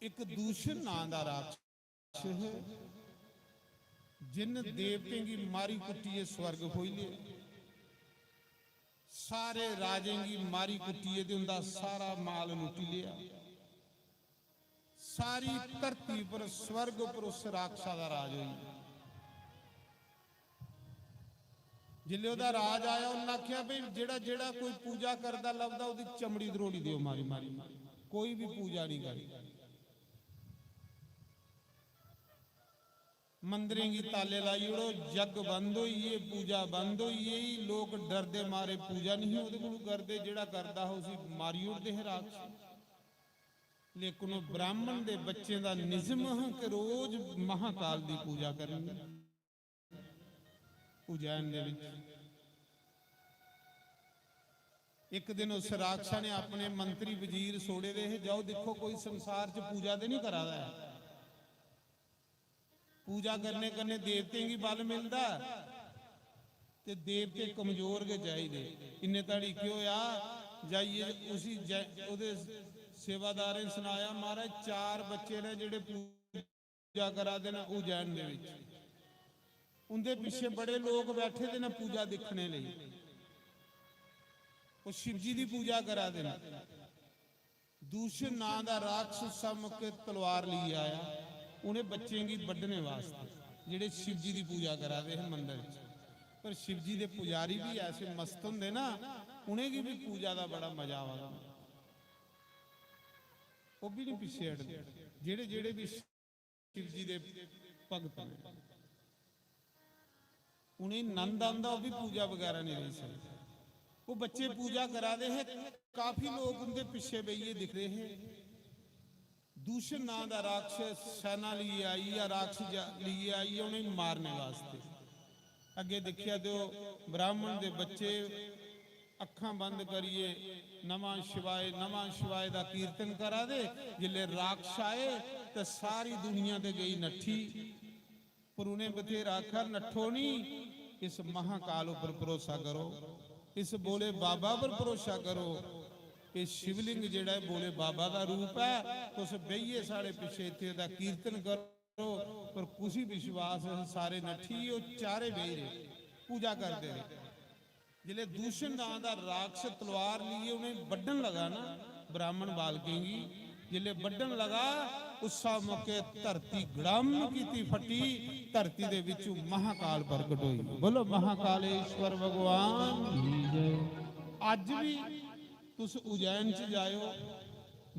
Speaker 1: एक दूषण नाम का राक्षस है, जिन देवते की मारी कुटिए स्वर्ग होई ले। सारे राजे की मारी कुटिए दे उनका सारा माल लुटी लिया। सारी धरती पर स्वर्ग पर उस राक्षसा का राज हुई। जिले उहदा राज आया उन्हें आख्या भाई जेड़ा जेड़ा कोई पूजा करता लभदा उहदी चमड़ी दरोड़ी दिओ मारी मारी। कोई भी पूजा नहीं करी। मंदिरें की ताले लाई उड़ो, जग बंद होई है, पूजा बंद होई है। लोग डरदे मारे पूजा नहीं उहदे कोल करदे। जेड़ा करदा हो उसी मारी उड़दे है राक्षस। लेकिन वो ब्राह्मण दे बच्चे का निजम है कि रोज महाकाल की पूजा करनी। उज्जैन दे विच एक दिन उस राक्षसा ने अपने मंत्री वजीर सोड़े दे है, जाओ देखो कोई संसार च पूजा तो नहीं करा है। पूजा करने करने देवते की बल मिलता ते देवते कमजोर के चाहिए। इन्ने तड़ी क्यों आ जाइए उसी ਉਹਦੇ सेवादार ने सुनाया महाराज 4 बच्चे ने ਜਿਹੜੇ पूजा करा देना उज्जैन ਦੇ ਵਿੱਚ उनके पिछे बड़े लोग बैठे थे ना पूजा देखने ਲਈ वो शिव जी की पूजा करा देना दूषण नां दा राक्षस मुक के तलवार लिए आया उन्हें बच्चे की वड्ढने वास्ते ਜਿਹੜੇ शिव जी की पूजा करा दे हैं मंदिर पर शिव जी के पुजारी भी ऐसे मस्त होंगे ना उन्हें की भी पूजा का बड़ा मजा आवा वो भी नहीं पिछे हटते जेड़े जेड़े भी शिव जी के भगत ने उन्हें नंद आंदा वो भी पूजा वगैरह नहीं रही सकते वो बच्चे पूजा करा दे हैं काफी लोग उनके पीछे बेइए दिख रहे हैं दूषण नां दा राक्षस सेना लिए आई या राक्षस लिए आई उन्हें मारने वास्ते अगे देखिया तो ब्राह्मण के बच्चे अखां बंद करिए नमः शिवाय दा कीर्तन करा दे जिले राक्षस आए तो सारी दुनिया ते गई नठी पर उन्हें बथेरा आखा नठो नहीं इस महाकाल पर भरोसा करो इस बोले बाबा पर भरोसा करो कि शिवलिंग जेड़ा है बोले बाबा का रूप है तो उस बहिए साढ़े पिछे इत्थे दा कीर्तन करो पर कुछ विश्वास सारे नठी वो चारे बह रहे पूजा करते रहे जिले दूषण नां दा राक्षस तलवार लिए उन्हें वड्ढन लगा ना ब्राह्मण बालकेंगी जिले वड्ढन लगा उस मौके धरती गड़म की फटी धरती दे विचों महाकाल प्रगट होई बोलो महाकालेश्वर भगवान अज भी तुस उज्जैन च जाओ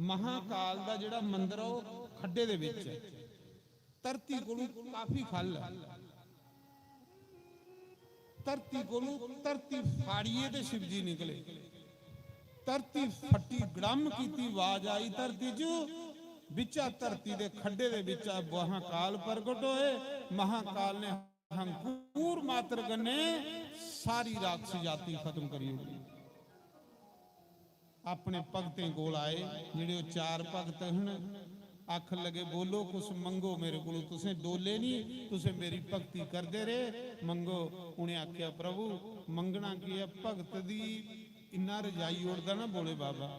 Speaker 1: महाकाल दा जिहड़ा मंदिर है वो खड्डे दे विच है धरती कोलों काफी खल है धरती कोलों धरती फाड़िए ते शिव जी निकले धरती फटी गड़म की आवाज आई धरती चो विचा धरती दे खड्डे दे विचा महाकाल प्रगट होए महाकाल ने हंकूर मात्र गन्ने सारी राक्षस जाति खत्म करी होगी अपने भगतें कोल आए जिहड़े 4 भगत हैं आख लगे बोलो कुछ मंगो मेरे को तुसें डोले नहीं तुसें मेरी भक्ति करते रहे मंगो उन्हें आख्या प्रभु मंगना की है भगत दी इन्ना रजाई उड़दा ना बोले बाबा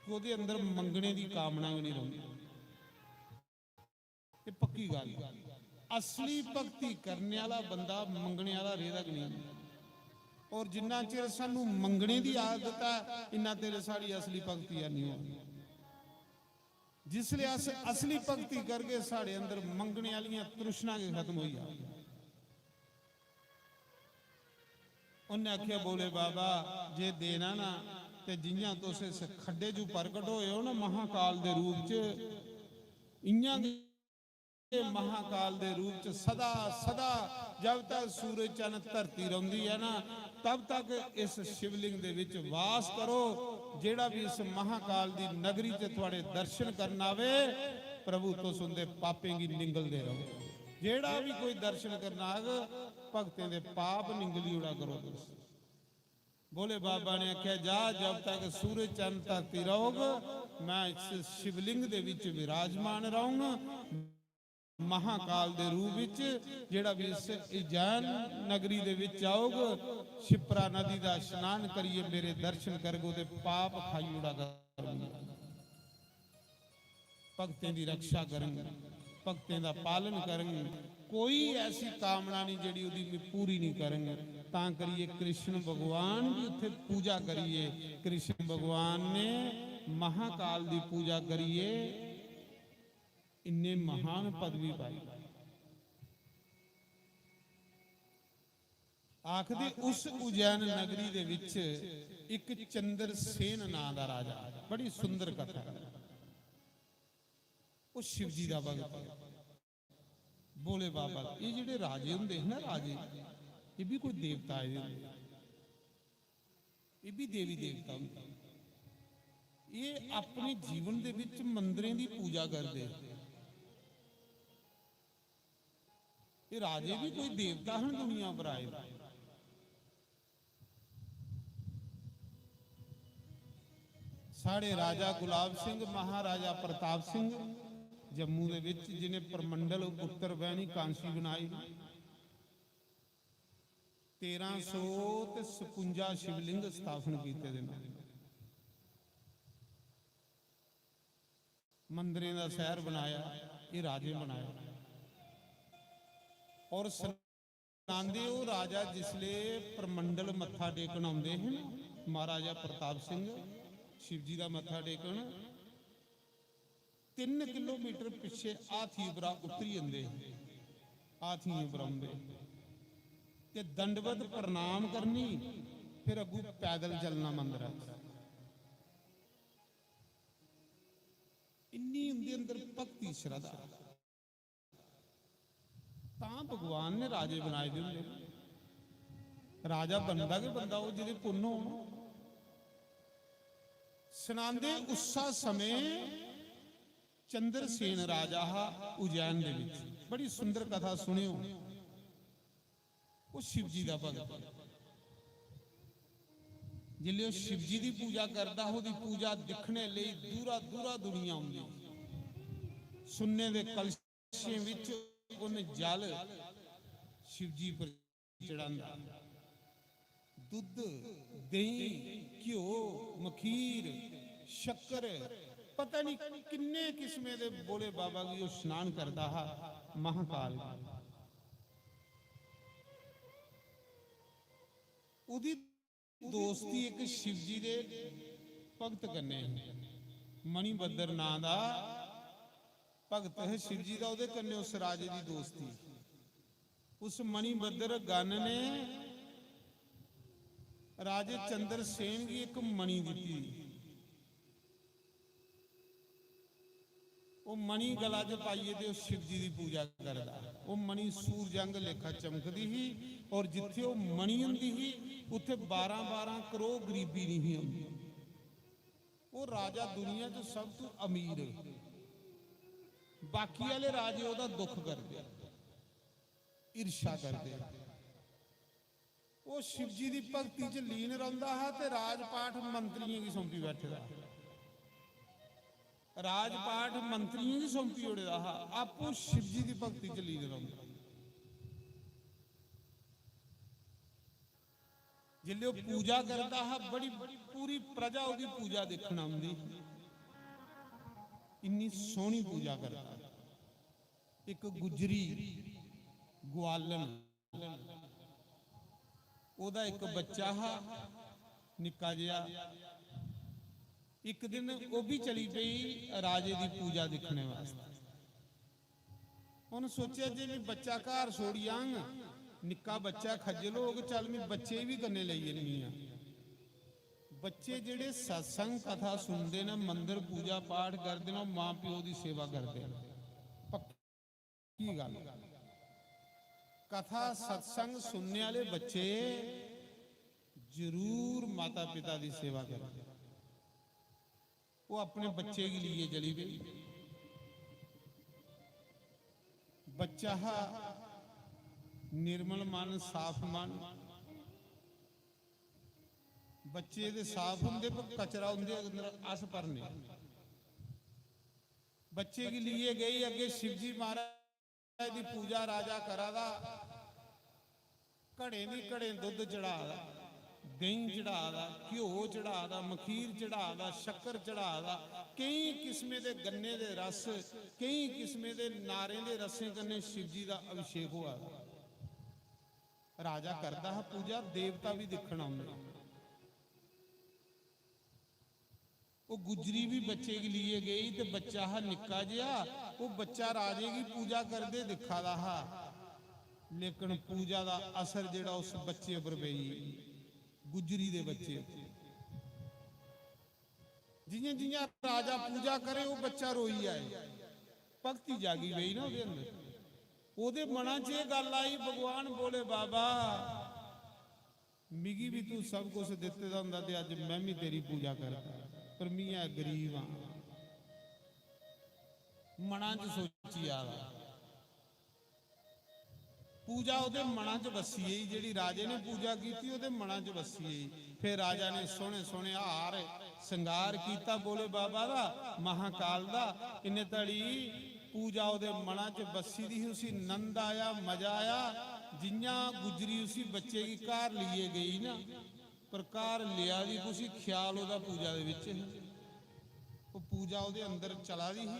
Speaker 1: ਉਹਦੇ अंदर मंगने की कामना भी नहीं रही ये पक्की गल असली भक्ति करने वाला बंदा मंगने वाला रेदा नहीं और जिन्ना चिर सानू मंगने की आदत है इन्ना तेरे साड़ी असली भक्ति नहीं होगी जिसलिए अस असली भक्ति करके साढ़े अंदर मंगने वाली तृष्णा के खत्म हो जाए उन्हें आख्या बोले बाबा जे देना ना ते जियां तुस इस खड्डे चू प्रगट होए हो ना महाकाल दे रूप च इयां महाकाल दे रूप च सदा सदा जब तक सूरज चंद धरती रौंदी है ना तब तक इस शिवलिंग दे विच वास करो जेड़ा भी इस महाकाल दी नगरी च तुहाडे दर्शन करना आवे प्रभु तो सुनदे पापें गी निंगलदे रहो जेड़ा भी कोई दर्शन करना आगे भगतें दे पाप निंगली उड़ा करो तुस बोले बाबा ने आख्या जा जब तक सूरज चंद धरती रहोगे मैं इस शिवलिंग दे विच विराजमान रहूंगा महाकाल दे रूप विच जेड़ा भी इस उज्जैन नगरी दे विच आओगे शिप्रा नदी दा स्नान करिए मेरे दर्शन करगो ते पाप खाई उड़ा करूंगा भगतें दी रक्षा करूंगा भगतें दा पालन करूंगा कोई ऐसी कामना नहीं जेड़ी उदी पूरी नहीं करेंगे तां करिए कृष्ण भगवान भी उत्थे पूजा करिए कृष्ण भगवान ने महाकाल दी पूजा करिए इन्ने महान पदवी पाई आखदे उस उज्जैन नगरी दे विच एक चंद्र सेन नां दा राजा बड़ी सुंदर कथा वो शिव जी दा भगत बोले बाबा ये जिहड़े राजे हुंदे हैं ना राजे ये भी कोई देवता है ये भी देवी देवता होंगे ये अपने जीवन दे विच मंदिरें दी पूजा करते ये राजे भी कोई देवता हैं दुनिया पर आए साढ़े राजा गुलाब सिंह महाराजा प्रताप सिंह जम्मू दे विच जिन्हें परमंडल उत्तर बहनी कांसी बनाई 1356 शिवलिंग स्थापन किए दे नाल मंदिरों का शहर बनाया, ये राजे बनाया। और सुनांदे वो राजा जिसले प्रमंडल मत्था टेकन आउंदे हैं, महाराजा प्रताप सिंह शिव जी का मत्था टेकन 3 किलोमीटर पिछे आथीबरा उतरी आंदे, आथीबरा आउंदे ते दंडवत प्रणाम करनी, फिर अगू पैदल चलना मंदिर। इन्नी उनके अंदर भक्ति श्रद्धा, तां भगवान ने राजे बनाए दे हुंदे। राजा बनदा कि बंदा वो जिहदे पुन्न होण। सुनांदे उसा समय चंद्रसेन राजा हा उज्जैन दे विच, बड़ी सुंदर कथा सुनियो। वो शिव जी का भगत, जिले शिव जी की पूजा करता, उसकी पूजा दिखने लिए दूरा दूरा दुनिया आउंदी। सुन्ने दे कलशे विच उन्हें जल शिव जी पर चढ़ांदा, दुध, दही, घ्यो, मखीर, शक्कर, पता नहीं किन्ने किस्में दे बोले बाबा की वो स्नान करता हा महाकाल। उदी दोस्ती एक शिव जी दे भगत कन्ने, मणिभद्र नां दा भगत है शिव जी का, उहदे कन्ने उस राजे की दोस्ती। उस मणिभद्र गण ने राजे चंद्रसेन की एक मणि दी, वो मणि गला च पाइए तो शिव जी की पूजा करता। वो मणि सूरजंग लेखा चमकती ही, और जिथे वो मणि हुंदी ही उत्थे 12-12 करोड़ गरीबी नहीं होंदी। वो राजा दुनिया च सब तो अमीर, बाकी वाले राजे ओदा दुख करते, ईर्षा करते। वो शिव जी की भगती च लीन रहिंदा है ते राजपाठ मंत्रियों की सौंपी बैठेगा, राजपाठ मंत्रियों की सौंपी उड़ेदा हा, आपू शिव जी की भगती च लीन रहिंदा। जिले वो पूजा करता है, बड़ी पूरी प्रजा उसकी पूजा देखना आउंदी, इन्नी सोहनी पूजा करता। एक गुजरी ग्वालन, ओदा एक बच्चा हा निक्का जिहा। एक दिन वो भी चली पई राजे की पूजा देखने वास्ते। उन्हें सोचा जे मैं बच्चा घर छोड़ी आंग, निक्का बच्चा खज्जल हो गया, चल मैं बच्चे भी कन्ने ले जन्नी आ। बच्चे जेड़े सत्संग कथा सुनते हैं, मंदिर पूजा पाठ करते हैं, मां प्यो की सेवा करते हैं। पक्की गल, कथा सत्संग सुनने वाले बच्चे जरूर माता पिता की सेवा करते। वो अपने बच्चे के लिए चली गई। बच्चा निर्मल मन, साफ मन, बच्चे दे साफ होंगे पर कचरा होंगे अंदर अस भरने। बच्चे के लिए गई, अगे शिवजी महाराज की पूजा राजा करा दा, घड़े नहीं घड़े दुध चढ़ा दा, दही चढ़ा दा, घ्यो चढ़ा दा, मखीर चढ़ा दा, शक्कर चढ़ा दा, कई किस्में दे गन्ने दे रस, कई किस्में दे नारे दे रसें कन्ने शिव जी का अभिषेक हुआ। राजा करता है पूजा, देवता भी देखना आउंदे। वो गुजरी भी बच्चे के लिए गई, तो बच्चा हा निक्का जिहा, वो बच्चा राजे की पूजा करते दिखा दा हा, लेकिन पूजा का असर जिहड़ा उस बच्चे पर पई, गुजरी दे बच्चे। जियां जियां राजा पूजा करे वो बच्चा रोई आए, भगती जागी गई ना उसके अंदर। ਉਹਦੇ ਮਨਾਂ 'ਚ ਇਹ ਗੱਲ ਆਈ, भगवान बोले बाबा मिगी भी तू सब कुछ दिते दा हुंदा ते अज मैं भी तेरी पूजा करदा, पर मैं गरीब हाँ। मਨਾਂ 'ਚ सोची आ पूजा ਉਹਦੇ ਮਨਾਂ 'ਚ ਵਸੀ ਹੈ, ਜਿਹੜੀ ਰਾਜੇ ਨੇ पूजा की ਉਹਦੇ ਮਨਾਂ 'ਚ ਵਸੀ है। फिर राजा ने सोहने सोहने हार संगार किया, बोले बाबा दा महाकाल दा इन्ने तड़ी पूजा ਉਹਦੇ ਮਨਾਂ 'ਚ ਬੱਸੀ ਦੀ ਉसी नंद आया मजा आया जियां गुजरी उसी बच्चे की कार लिए गई ना पर कार लिया भी कुछ ख्याल ਉਹਦਾ पूजा ਦੇ ਵਿੱਚ ਉਹ पूजा ਉਹਦੇ अंदर चला दी ही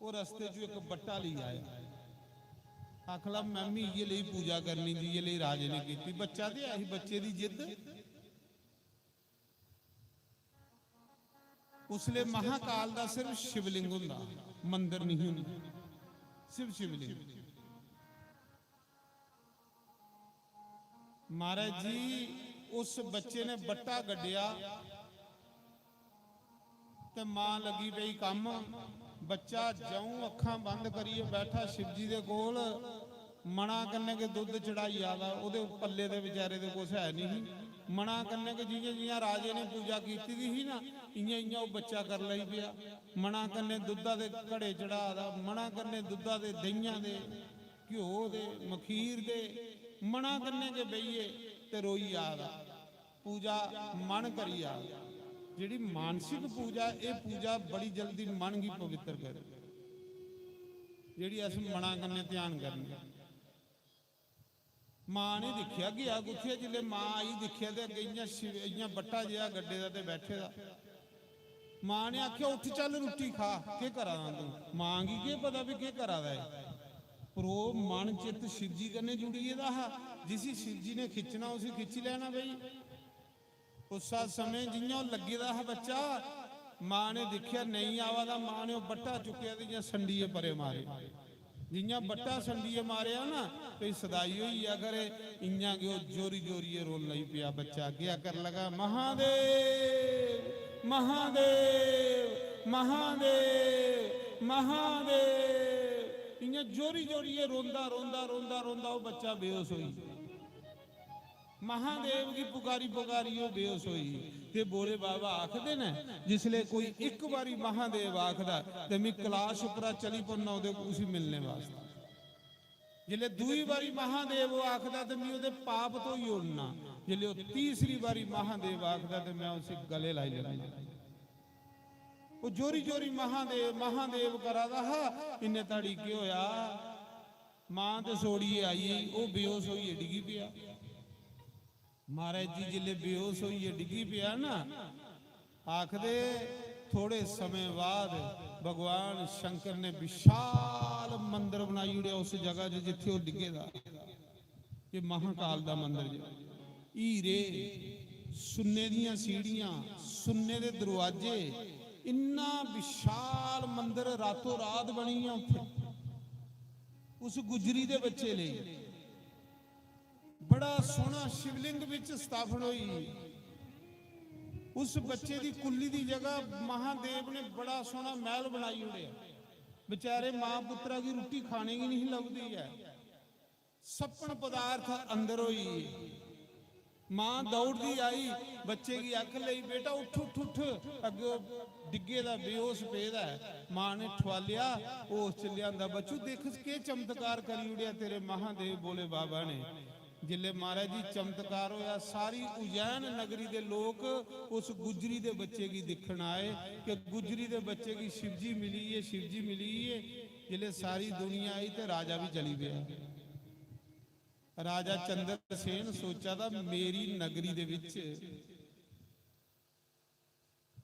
Speaker 1: ਉਹ ਰਸਤੇ 'ਚ ਇੱਕ ਬੱਟਾ ਲਈ ਆਇਆ ਆਖਲਾ ਮੈਂ ਵੀ ਇਹ ਲਈ पूजा करनी थी ये ਲਈ राजे ने की बच्चा ਤੇ ਆਹੀ ਬੱਚੇ ਦੀ जिद उसले महाकाल का सिर्फ शिवलिंग हुंदा मंदिर नहीं हुंदा सिर्फ शिवलिंग महाराज जी उस बच्चे ने बट्टा गड्डिया ते मां लगी पई काम बच्चा जऊं अखां बंद करिए बैठा शिव जी दे कोल मना करने के दुध चढ़ाई आदा ओदे पल्ले दे बेचारे दे कुछ है नहीं मना करने के जियां जियां राजे ने पूजा की थी ना इयां इयां वो बच्चा कर ली पिया मना करने दुधा दे घड़े चढ़ा दा मना करने दुधा दे दहियां दे घ्यो दे मखीर दे मना करने के बईए ते रोई आदा पूजा मन करी आ जिहड़ी मानसिक पूजा ये पूजा बड़ी जल्दी मन की पवित्र करे जिहड़ी अस मना करने ध्यान करने मां ने दिखिया गया गुत्थिया जिले मां आई दिखिया तो अगे इं बट्टा जिहा गड्डे का बैठे दा मां ने आख्या उठ चल रोटी खा के करा तू मां की के पता भी के करा दा पर वो मन चित शिव जी कन्ने जुड़िए दा जिसी शिव जी ने खिंचना उसी खिंच लेना बई उस समय जियां लगे दा बच्चा मां ने दिखिया नहीं आवा दा मां ने बट्टा चुकिया तो संडीए परे मारे जियां बट्टा संडीए मारे ना कोई सदाई हुई अगर इं जोरी जोरी रोन लग पिया बच्चा क्या कर लगा महादेव महादेव महादेव महादेव इं जोरी जोरी रोंदा रोंदा रोंदा रोंदा वो बच्चा बेहोश हुई महादेव की पुकारी पुकारी वो बेहोश हुई ते बोले बाबा आखदे ने जिसले कोई एक बारी महादेव आखदा ते मैं कैलाश उपरा चली पौना उदे उसी मिलने वास्ते जिले दूई बारी महादेव आखदा ते मैं उदे पाप तो ही उड़ना जिले तीसरी बारी महादेव आखदा ते मैं उसे गले लाई लेना वो जोरी जोरी महादेव महादेव करादा हा इन्ने ताड़ी की होया मां ते सोड़िए आई वो बेहोश होई डिगी पिया महाराज जी जिले बेहोश होइए डिगी पिया ना आखदे थोड़े समय बाद भगवान शंकर ने विशाल मंदिर बनाई उड़िया उस जगह जिथे वो डिगे दा ये महाकाल दा मंदिर हीरे सुन्ने दियां सीढ़ियां सुन्ने दे दरवाजे इन्ना विशाल मंदिर रातों रात बनी है उत्थे उस गुजरी दे बच्चे ले बड़ा सोहना शिवलिंग विच स्थापन हुई उस बच्चे की कुल्ली की जगह महादेव ने बड़ा सोहना महल बनाई उड़िया बेचारे मां पुत्रा की रोटी खाने की नहीं लगती है सपन पदार्थ अंदर हुई मां दौड़ती आई बच्चे की अख लई बेटा उठ उठ उठ अगे डिगे दा बेहोश पेदा है मां ने ठवालिया होश च लिया बच्चू देख के चमत्कार करी उड़िया तेरे महादेव बोले बाबा ने जिले महाराज जी चमत्कार होया सारी उज्जैन नगरी के लोग उस गुजरी के बच्चे की दिखण आए कि गुजरी के बच्चे की शिवजी मिली है शिवजी मिली है जिले सारी दुनिया आई तो राजा भी चली गया राजा चंद्रसेन सोचा था मेरी नगरी दे विच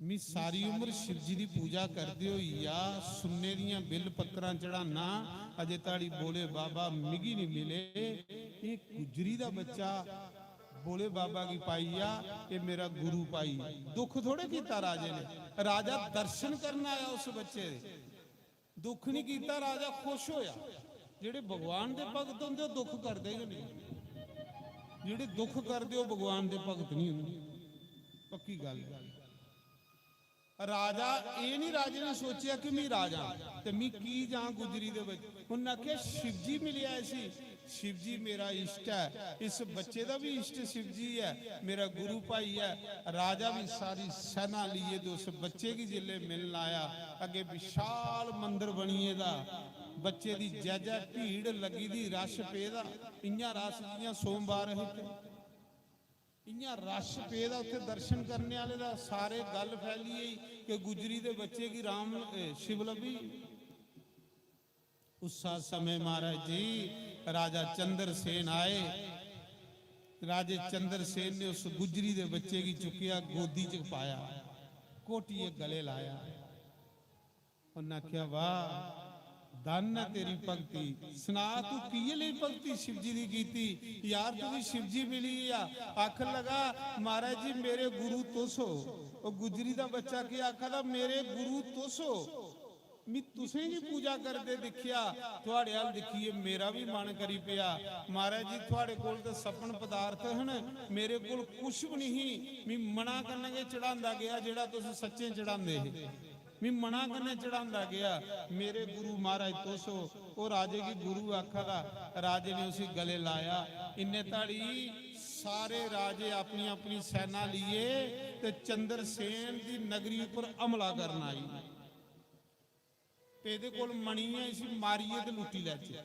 Speaker 1: मैं सारी उम्र शिवजी की पूजा करते हुई या सुन्ने दियां बिल पत्तरां चढ़ाना अजे ताड़ी बोले बाबा मिगी नहीं मिले ये गुजरी दा बच्चा बोले बाबा की पाई आ ये मेरा गुरु पाई दुख थोड़े कीता राजे ने राजा दर्शन करना आया उस बच्चे दे दुख नहीं कीता राजा खुश होया जेड़े भगवान दे भगत होंदे दुख करदे नहीं जेड़े दुख करदे हो भगवान दे भगत नहीं होंदे पक्की गल राजा ये नहीं राजे ने सोचा कि मैं राजा ते मैं की जा गुजरी दे विच उन्हें आख्या शिवजी मिलिया सी शिवजी मेरा इष्ट है इस बच्चे का भी इष्ट शिवजी है मेरा गुरु भाई है राजा भी सारी सेना लिए तो उस बच्चे की जिले मिलने आया अगे विशाल मंदिर बनिए दा बच्चे की जै जै भीड़ लगी दी रश पेदा इं रश जियां सोमवार इं रश पेदा उत्थे दर्शन करने वाले दा सारे गल फैली कि गुजरी दे बच्चे की राम शिव लभी ਉਸਾ ਸਮੇਂ ਮਹਾਰਾਜ ਜੀ ਰਾਜਾ ਚੰਦਰ ਸੇਨ ਆਏ। ਰਾਜੇ ਚੰਦਰ ਸੇਨ ਨੇ ਉਸ ਗੁਜਰੀ ਦੇ ਬੱਚੇ ਕੀ ਚੁੱਕਿਆ, ਗੋਦੀ ਚ ਪਾਇਆ, ਕੋਟੀਏ ਗਲੇ ਲਾਇਆ। ਉਹਨਾਂ ਆਖਿਆ ਵਾਹ धन है तेरी भगती, सुना तू किए लिए भगती शिव जी की कीती यार, तू भी शिव जी मिली आ। आखन लगा महाराज जी मेरे गुरु तुसो। वो गुजरी दा बच्चा की आखा मेरे गुरु तुसो, मैं तुसें की पूजा करते दिखिया, थोड़े हाल दिखिए मेरा भी मन करी पिया। महाराज जी थोड़े कोल तो सपन पदार्थ हैं, मेरे कोल कुछ भी नहीं, मैं मना करने के चढ़ांदा गया जेड़ा तुस सच्चे चढ़ांदे मैं मना करने चढ़ांदा गया। मेरे गुरु महाराज तुसो। वो राजे की गुरु आखा था, राजे ने उसी गले लाया। इन्ने ताड़ी सारे राजे अपनी अपनी सेना लिए ते चंद्र सेन की नगरी पर हमला करना आई। ਇਹਦੇ ਕੋਲ ਮਣੀਆਂ ਸੀ, ਮਾਰੀਏ ਤੇ ਲੁੱਟੀ ਲੈ ਚ।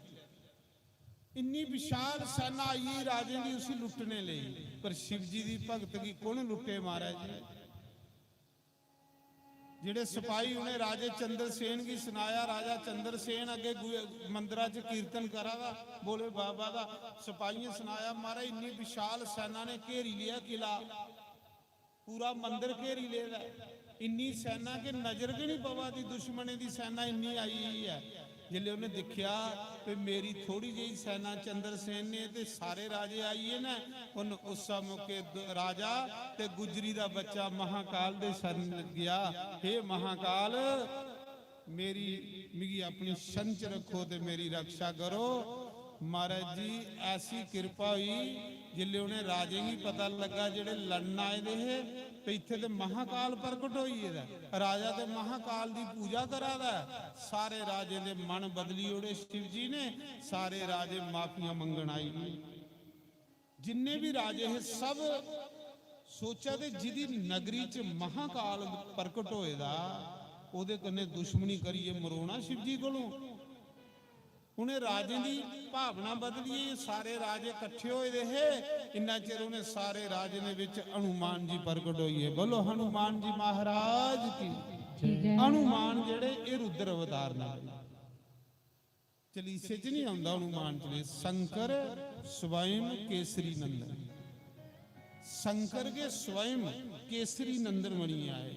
Speaker 1: ਇੰਨੀ ਵਿਸ਼ਾਲ ਸੈਨਾ ਆਈ ਰਾਜੇ ਦੀ ਉਸੇ ਲੁੱਟਣੇ ਲਈ, ਪਰ शिव जी ਦੀ ਭਗਤ ਕੀ ਕੌਣ ਲੁੱਟੇ महाराज जी। ਜਿਹੜੇ ਸਿਪਾਹੀ ਉਹਨੇ ਰਾਜੇ ਚੰਦਰ ਸੇਨ ਕੀ ਸੁਨਾਇਆ। ਰਾਜਾ ਚੰਦਰ ਸੇਨ ਅੱਗੇ ਮੰਦਰਾਂ 'ਚ ਕੀਰਤਨ ਕਰਾਵਾ, ਬੋਲੇ ਬਾਬਾ ਦਾ। ਸਿਪਾਹੀਆਂ ਸੁਨਾਇਆ महाराज ਇੰਨੀ ਵਿਸ਼ਾਲ ਸੈਨਾ ਨੇ ਘੇਰੀ ਲਿਆ ਕਿਲਾ, पूरा मंदिर घेरी लेदा। इन्नी सेना के नजर के नहीं पवा दी, दुश्मने की सेना इन्नी आई हुई है। जिले उन्हें देखा कि मेरी थोड़ी जी सेना चंद्र सेन ने ते सारे राजे आई है ना, उन उस मौके राजा ते गुजरी का बच्चा महाकाल दे शरण गया। हे महाकाल मेरी मिगी अपनी शंच रखो ते मेरी रक्षा करो। महाराज जी ऐसी कृपा हुई, जिले उन्हें राजे ही पता लगा जेड़े लड़न आए दे है इत्थे ते महाकाल प्रकट होई है। राजा ते महाकाल दी पूजा करा दा। सारे राजे दे मन बदली ओड़े शिव जी ने, सारे राजे माफियां मंगण आई। जिन्ने भी राजे है सब सोचा ते जिदी नगरी च महाकाल प्रकट होएदा ओदे कन्ने दुश्मनी करिए मरोना शिव जी कोलों। उन्हें राजे की भावना बदली, सारे राजे इकट्ठे होए है। इन्ना चिर उन्हें सारे राजे ने विच हनुमान जी प्रकट होई है। बोलो हनुमान जी महाराज की। हनुमान जेड़े ये रुद्र अवतार ना चलीसे च नहीं आंदा हनुमान चले। शंकर स्वयं केसरी नंदन, शंकर के स्वयं केसरी नंदन बनी आए।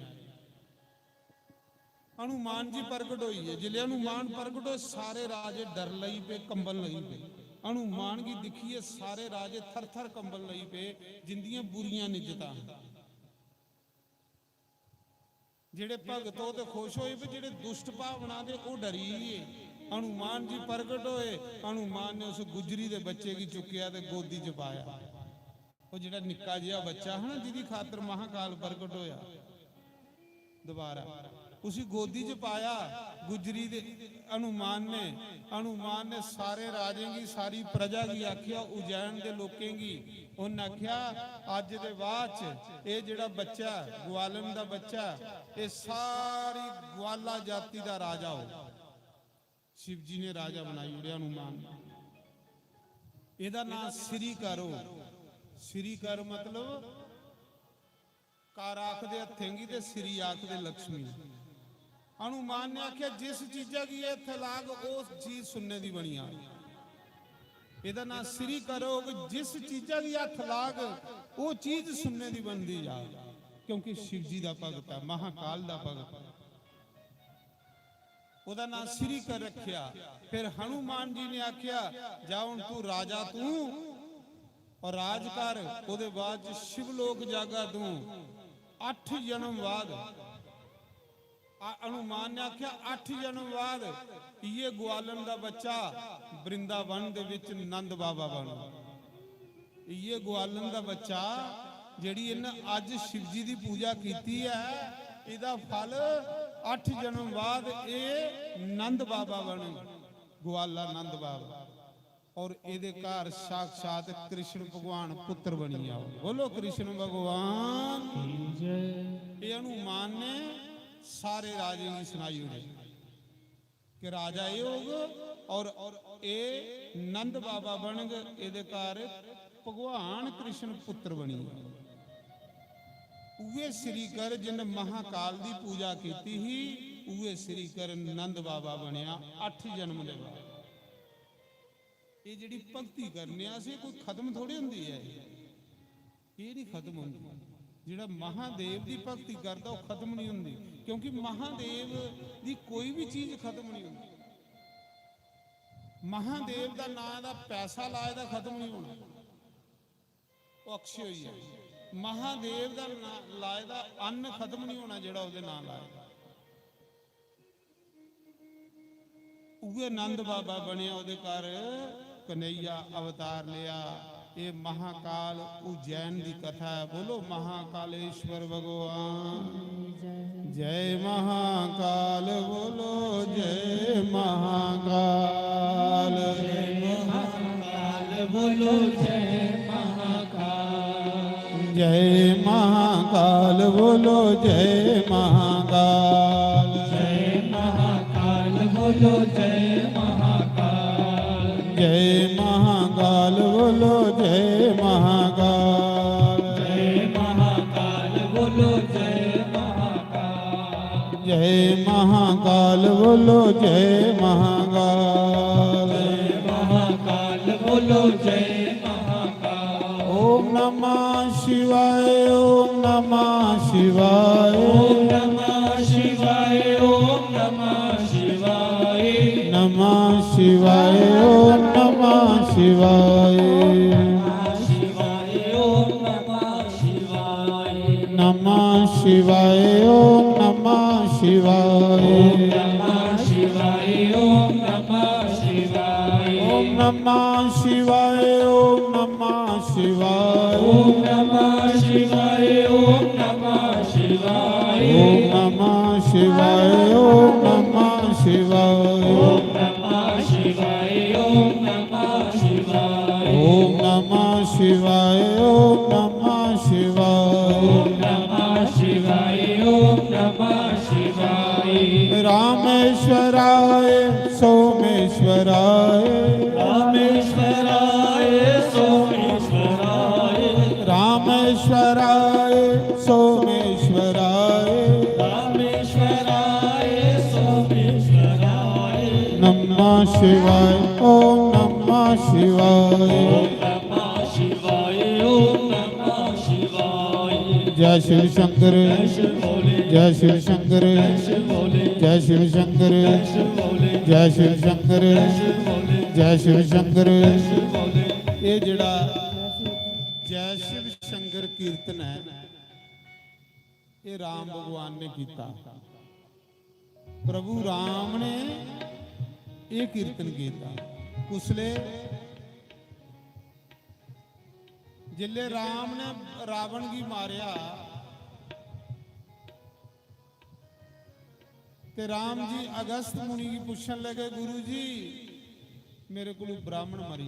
Speaker 1: हनुमान जी प्रकट हुई है। जिले हनुमान प्रकट हो सारे राजे डर लई पे, कंबल लई पे। हनुमान की दिखिए सारे राजे थर थर कंबल लई पे, जिंदियां बुरियां निजता। जेड़े भगत हो तो खुश होए पे, जेड़े दुष्ट भावना दे ओ डरी है। हनुमान जी प्रकट होए, हनुमान ने उस गुजरी दे बच्चे की चुकिया ते गोदी च पाया। वो जेड़ा निक्का जिहा बच्चा है ना जिहदी खातर महाकाल प्रकट होया, दोबारा उसी गोदी च पाया। गुजरी दे हनुमान ने सारे राजें की सारी प्रजा की आख्या, उज्जैन के लोकें की उन्हें आख्या अज दे बाद ये जेड़ा बच्चा ग्वालन का बच्चा ये सारी ग्वाला जाति का राजा हो। शिव जी ने राजा बनाई उड़े हनुमान। एदा नाम श्री करो। श्री कर मतलब कार आख दे हथेंगी ते श्री आख दे लक्ष्मी। हनुमान ने आख्या जिस चीजा की इत्थे लाग उस चीज सुनने की बनी आ। इहदा नाम श्री करो, जिस चीजा की हथ लाग वो चीज सुनने की बनती जा। क्योंकि शिव जी का भगत है, महाकाल का भगत है। ओदा नाम श्री कर रखिया। फिर हनुमान जी ने आख्या जा हुण तू राजा तू और राज कर। ओदे बाद शिवलोक जागा तू 8 जन्म बाद। हनुमान ने आख्या 8 जन्म बाद ये ग्वालन का बच्चा वृंदावन दे विच नंद बाबा बन। ये ग्वालन का बच्चा जिहड़ी इन्हें अज शिव जी की पूजा की है, इहदा फल 8 जन्म बाद ये नंद बाबा बन, ग्वाला नंद बाबा। और इहदे घर साक्षात कृष्ण भगवान पुत्र बनी आओ। बोलो कृष्ण भगवान। ये हनुमान ने सारे राजे की सुनाई उड़े कि राजा ये होगा और ये नंद बाबा बन गए। ये घर भगवान कृष्ण पुत्र बनी। उहे श्री कर जिन महाकाल की पूजा की ही, उहे श्री कर नंद बाबा बनया 8 जन्म के बाद। ਇਹ ਜਿਹੜੀ ਭਗਤੀ ਕਰਨੇ ਆ ਸੀ ਕੋਈ ਖਤਮ ਥੋੜੀ ਹੁੰਦੀ ਹੈ, ਇਹ ਨਹੀਂ ਖਤਮ ਹੁੰਦੀ। ਜਿਹੜਾ ਮਹਾਦੇਵ ਦੀ ਭਗਤੀ ਕਰਦਾ ਉਹ ਖਤਮ ਨਹੀਂ ਹੁੰਦੀ, ਕਿਉਂਕਿ ਮਹਾਦੇਵ ਦੀ ਕੋਈ ਵੀ ਚੀਜ਼ ਖਤਮ ਨਹੀਂ ਹੁੰਦੀ। ਮਹਾਦੇਵ ਦਾ ਨਾਂ ਦਾ ਪੈਸਾ ਲਾਏ ਦਾ ਖਤਮ ਨਹੀਂ ਹੋਣਾ, ਉਹ ਅਕਸ਼ੇ ਹੋਈ ਹੈ। ਮਹਾਦੇਵ ਦਾ ਨਾਂ ਲਾਏ ਦਾ ਅੰਨ ਖਤਮ ਨਹੀਂ ਹੋਣਾ ਜਿਹੜਾ ਉਹਦੇ ਨਾਂ ਲਾਏ। ਉਹ ਆਨੰਦ ਬਾਬਾ ਬਣਿਆ, ਉਹਦੇ ਘਰ ਕਨਈਆ ਅਵਤਾਰ ਲਿਆ। ਇਹ ਮਹਾਕਾਲ ਉਜੈਨ ਦੀ ਕਥਾ ਹੈ। ਬੋਲੋ ਮਹਾਕਾਲੇਸ਼ਵਰ ਭਗਵਾਨ ਜੈ ਮਹਾਕਾਲ, ਬੋਲੋ ਜੈ ਮਹਾਕਾਲ, ਜੈ ਮਹਾਕਾਲ, ਬੋਲੋ ਜੈ ਮਹਾਕਾਲ, ਜੈ ਮਹਾਕਾਲ, ਬੋਲੋ ਜੈ ਮਹਾਕਾਲ, ਜੈ ਮਹਾਕਾਲ, ਬੋਲੋ ਜੈ ਮਹਾਕਾਲ, ਜੈ ਮਹਾਕਾਲ, ਬੋਲੋ ਜੈ ਮਹਾਕਾਲ, ਜੈ ਮਹਾਕਾਲ, ਬੋਲੋ ਜੈ ਮਹਾਕਾਲ, ਜੈ ਮਹਾਕਾਲ, ਬੋਲੋ ਜੈ ਮਹਾਕਾਲ, ਜੈ ਮਹਾਕਾਲ, ਬੋਲੋ ਜੈ ਮਹਾਕਾਲ। ਓਮ ਨਮः शिवाय, ਓਮ ਨਮः शिवाय, ਓਮ ਨਮः शिवाय, ਓਮ ਨਮः शिवाय, नमः शिवाय, ਓਮ ਨਮः शिवाय, ਓਮ ਨਮः शिवाय, नमः शिवाय, ਓਮ नमः शिवाय, नमः शिवाय, ਓਮ नमः शिवाय, ਓਮ नमः शिवाय, ਓਮ नमः शिवाय, ਓਮ नमः शिवाय, ਓਮ नमः शिवाय, ਓਮ नमः शिवाय, ਓਮ नमः शिवाय, ਓਮ नमः शिवाय, ਓਮ नमः शिवाय, ਓਮ नमः शिवाय, ਓਮ नमः शिवाय, ਓਮ नमः शिवाय, ਓਮ नमः शिवाय। रामेश्वराय सोमेश्वराय, रामेश्वराय सोमेश्वराय, रामेश्वराय सोमेश्वराय, रामेश्वराय सोमेश्वराय, नमः शिवाय, ओम नमः शिवाय, ओम नमः शिवाय, ओम नमः शिवाय। जय शिव शंकर, जय शिव शंकर, जय शिव शंकर, जय शिव शंकर, जय शिव शंकर। ये जिहड़ा जय शिव शंकर कीर्तन है, ये राम भगवान ने किया। प्रभु राम ने ये कीर्तन किया। उसले जिले राम ने रावण की मारिया ते राम जी अगस्त मुनि की पूछन लगे, गुरु जी मेरे को ब्राह्मण मरी,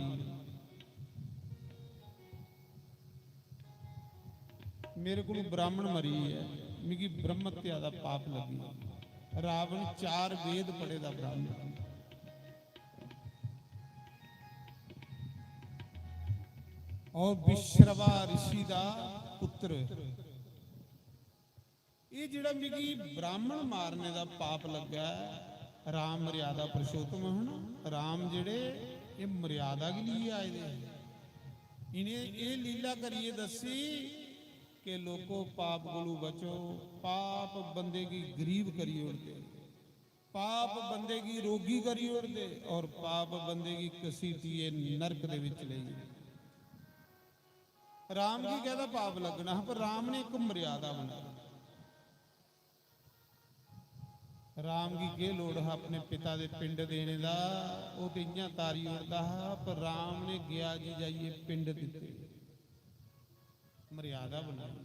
Speaker 1: मेरे को ब्राह्मण मरी है, मिगी ब्रह्मत्या दा पाप लगी। रावण 4 वेद पढ़े दा ब्राह्मण और विश्रवा ऋषि दा पुत्र। ये जिहड़ा मिगी ब्राह्मण मारने दा पाप लगा है, राम मर्यादा पुरुषोत्तम है ना, राम जिहड़े ये मर्यादा के लिए आए दे, इन्हें ये लीला करिए दसी कि लोगों पाप कोलू बचो। पाप बंदे की गरीब करी उड़ते, पाप बंदे की रोगी करी उड़ते, और पाप बंदे की कसीटिए नरक दे विच ले। राम की कहता पाप लगना, पर राम ने एक मर्यादा बनाई। राम की के लोड़ है अपने पिता दे पिंड देने दा, वो तो इयां तारी उड़ता है, पर राम ने गया जी जाइए पिंड दिते। मर्यादा बनाई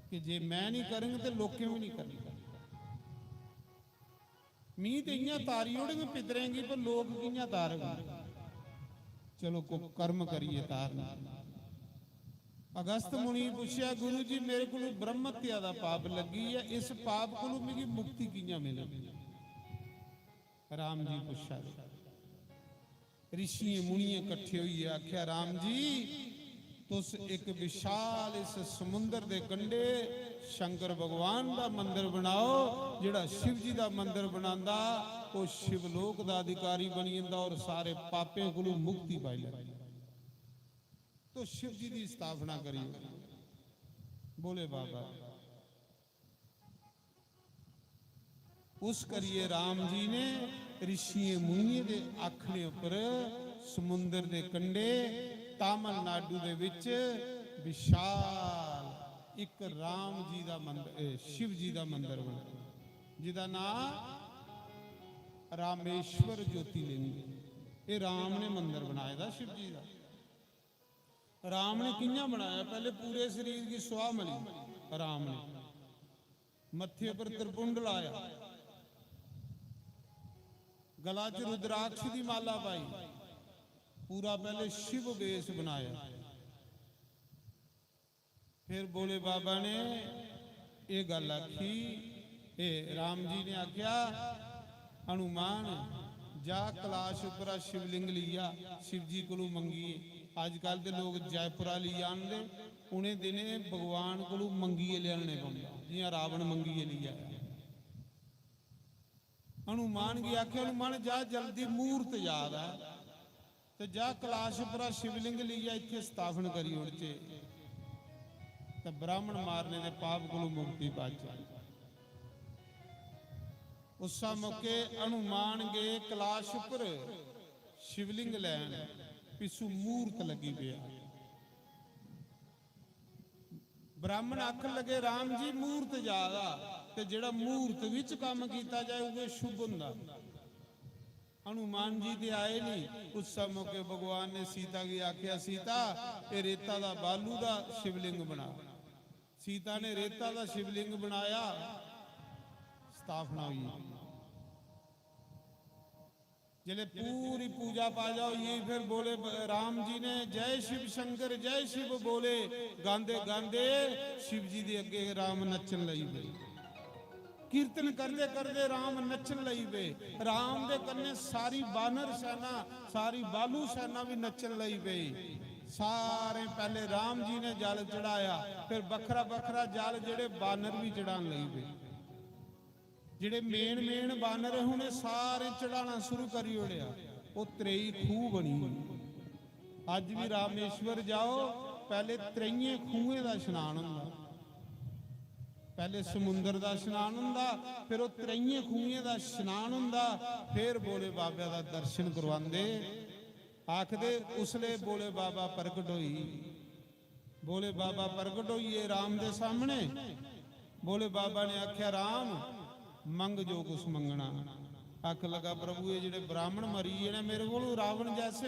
Speaker 1: कि जे मैं नहीं करूंगा तो लोकें भी नहीं करनी। मीं तो इयां तारी उड़ेंगे पितरेंगी, पर लोग कियां तारेंगे। चलो को कर्म करिए तारना। अगस्त मुनि पूछया, गुरु जी मेरे को ब्रह्मत्या दा पाप लगी है, इस पाप को मेरी मुक्ति कियां मिलेगी। राम जी पूछा, ऋषि मुनि इकट्ठे हुई आख्या, राम जी तुस एक विशाल इस समुंदर के कंढे शंकर भगवान का मंदिर बनाओ। जिहड़ा शिव जी का मंदिर बनांदा वो शिवलोक का अधिकारी बनी जांदा और सारे पापियों को मुक्ति पाई लैंदा। तो शिव जी की स्थापना करिए। बोले बाबा उस करिए राम जी ने ऋषिए मुनिए के आखने उपर समुंदर के कंढे तमिलनाडु दे विच विशाल एक राम जी का मंदिर शिव जी का मंदिर बना जिदा नाम रामेश्वर ज्योतिर्लिंग। ये राम ने मंदिर बनाया था शिव जी का। राम ने कियां बनाया? पहले पूरे शरीर की सुहा मली राम ने, मत्थे पर त्रिपुंड लाया, गला च रुद्राक्ष की माला पाई, पूरा पहले शिव बेस बनाया। फिर बोले बाबा ने ये गल आखी, राम जी ने आख्या हनुमान जा कैलाश उपरा शिवलिंग लिया शिव जी को मंगीए। अजकल के लोग जयपुरा ली आते, उन्हें दिने भगवान को मंगीए लियाने पौंदा, जियां रावण मंगीए लिया। हनुमान की आख्या हनुमान जा जल्दी मूर्त याद है तो जा कैलाशपुरा शिवलिंग लिया इत्थे स्थापन करी उड़चे तो ब्राह्मण मारने के पाप को मुक्ति पाचे। उस मौके हनुमान गए कैलाशपुर शिवलिंग लैन, पिछू मूर्त लगी पिया। ब्राह्मण आखन लगे राम जी मूर्त ज्यादा ते जिहड़ा मूर्त विच काम कीता जाए वो शुभ हुंदा। हनुमान जी ते आए नहीं। उस मौके भगवान ने सीता की आख्या सीता ये रेता दा बालू दा शिवलिंग बना। सीता ने रेता दा शिवलिंग बनाया, स्थापना हुई। जिले पूरी पूजा पाजा हुई फिर बोले राम जी ने जय शिव शंकर जय शिव बोले, गांदे गांदे शिव जी दे अगे राम नचन लई पे। कीर्तन करते करते राम नचन लई पे। राम दे कन्ने सारी बानर सेना सारी बालू सेना भी नचन लई पे। सारे पहले राम जी ने जल चढ़ाया, फिर बखरा बखरा जल जेड़े बानर भी चढ़ान लई पे। जिहड़े मेन मेन बानर हुणे सारे चढ़ाना शुरू करी ओड़िया। वो त्रेई खूह बनी। अज भी रामेश्वर जाओ पहले त्रेइये खूहें का स्नान हुंदा। पहले समुंदर का स्नान हुंदा, फिर वो त्रेइये खूहें का स्नान हुंदा, फिर बोले बाबा का दर्शन करवांदे। आखदे उसले बोले बाबा प्रगट होई। बोले बाबा प्रगट होइए राम दे सामने। बोले बाबा ने आख्या राम मंग जो कुछ मंगना। आख लगा प्रभु ये जिहड़े ब्राह्मण मरी ने मेरे को रावण जैसे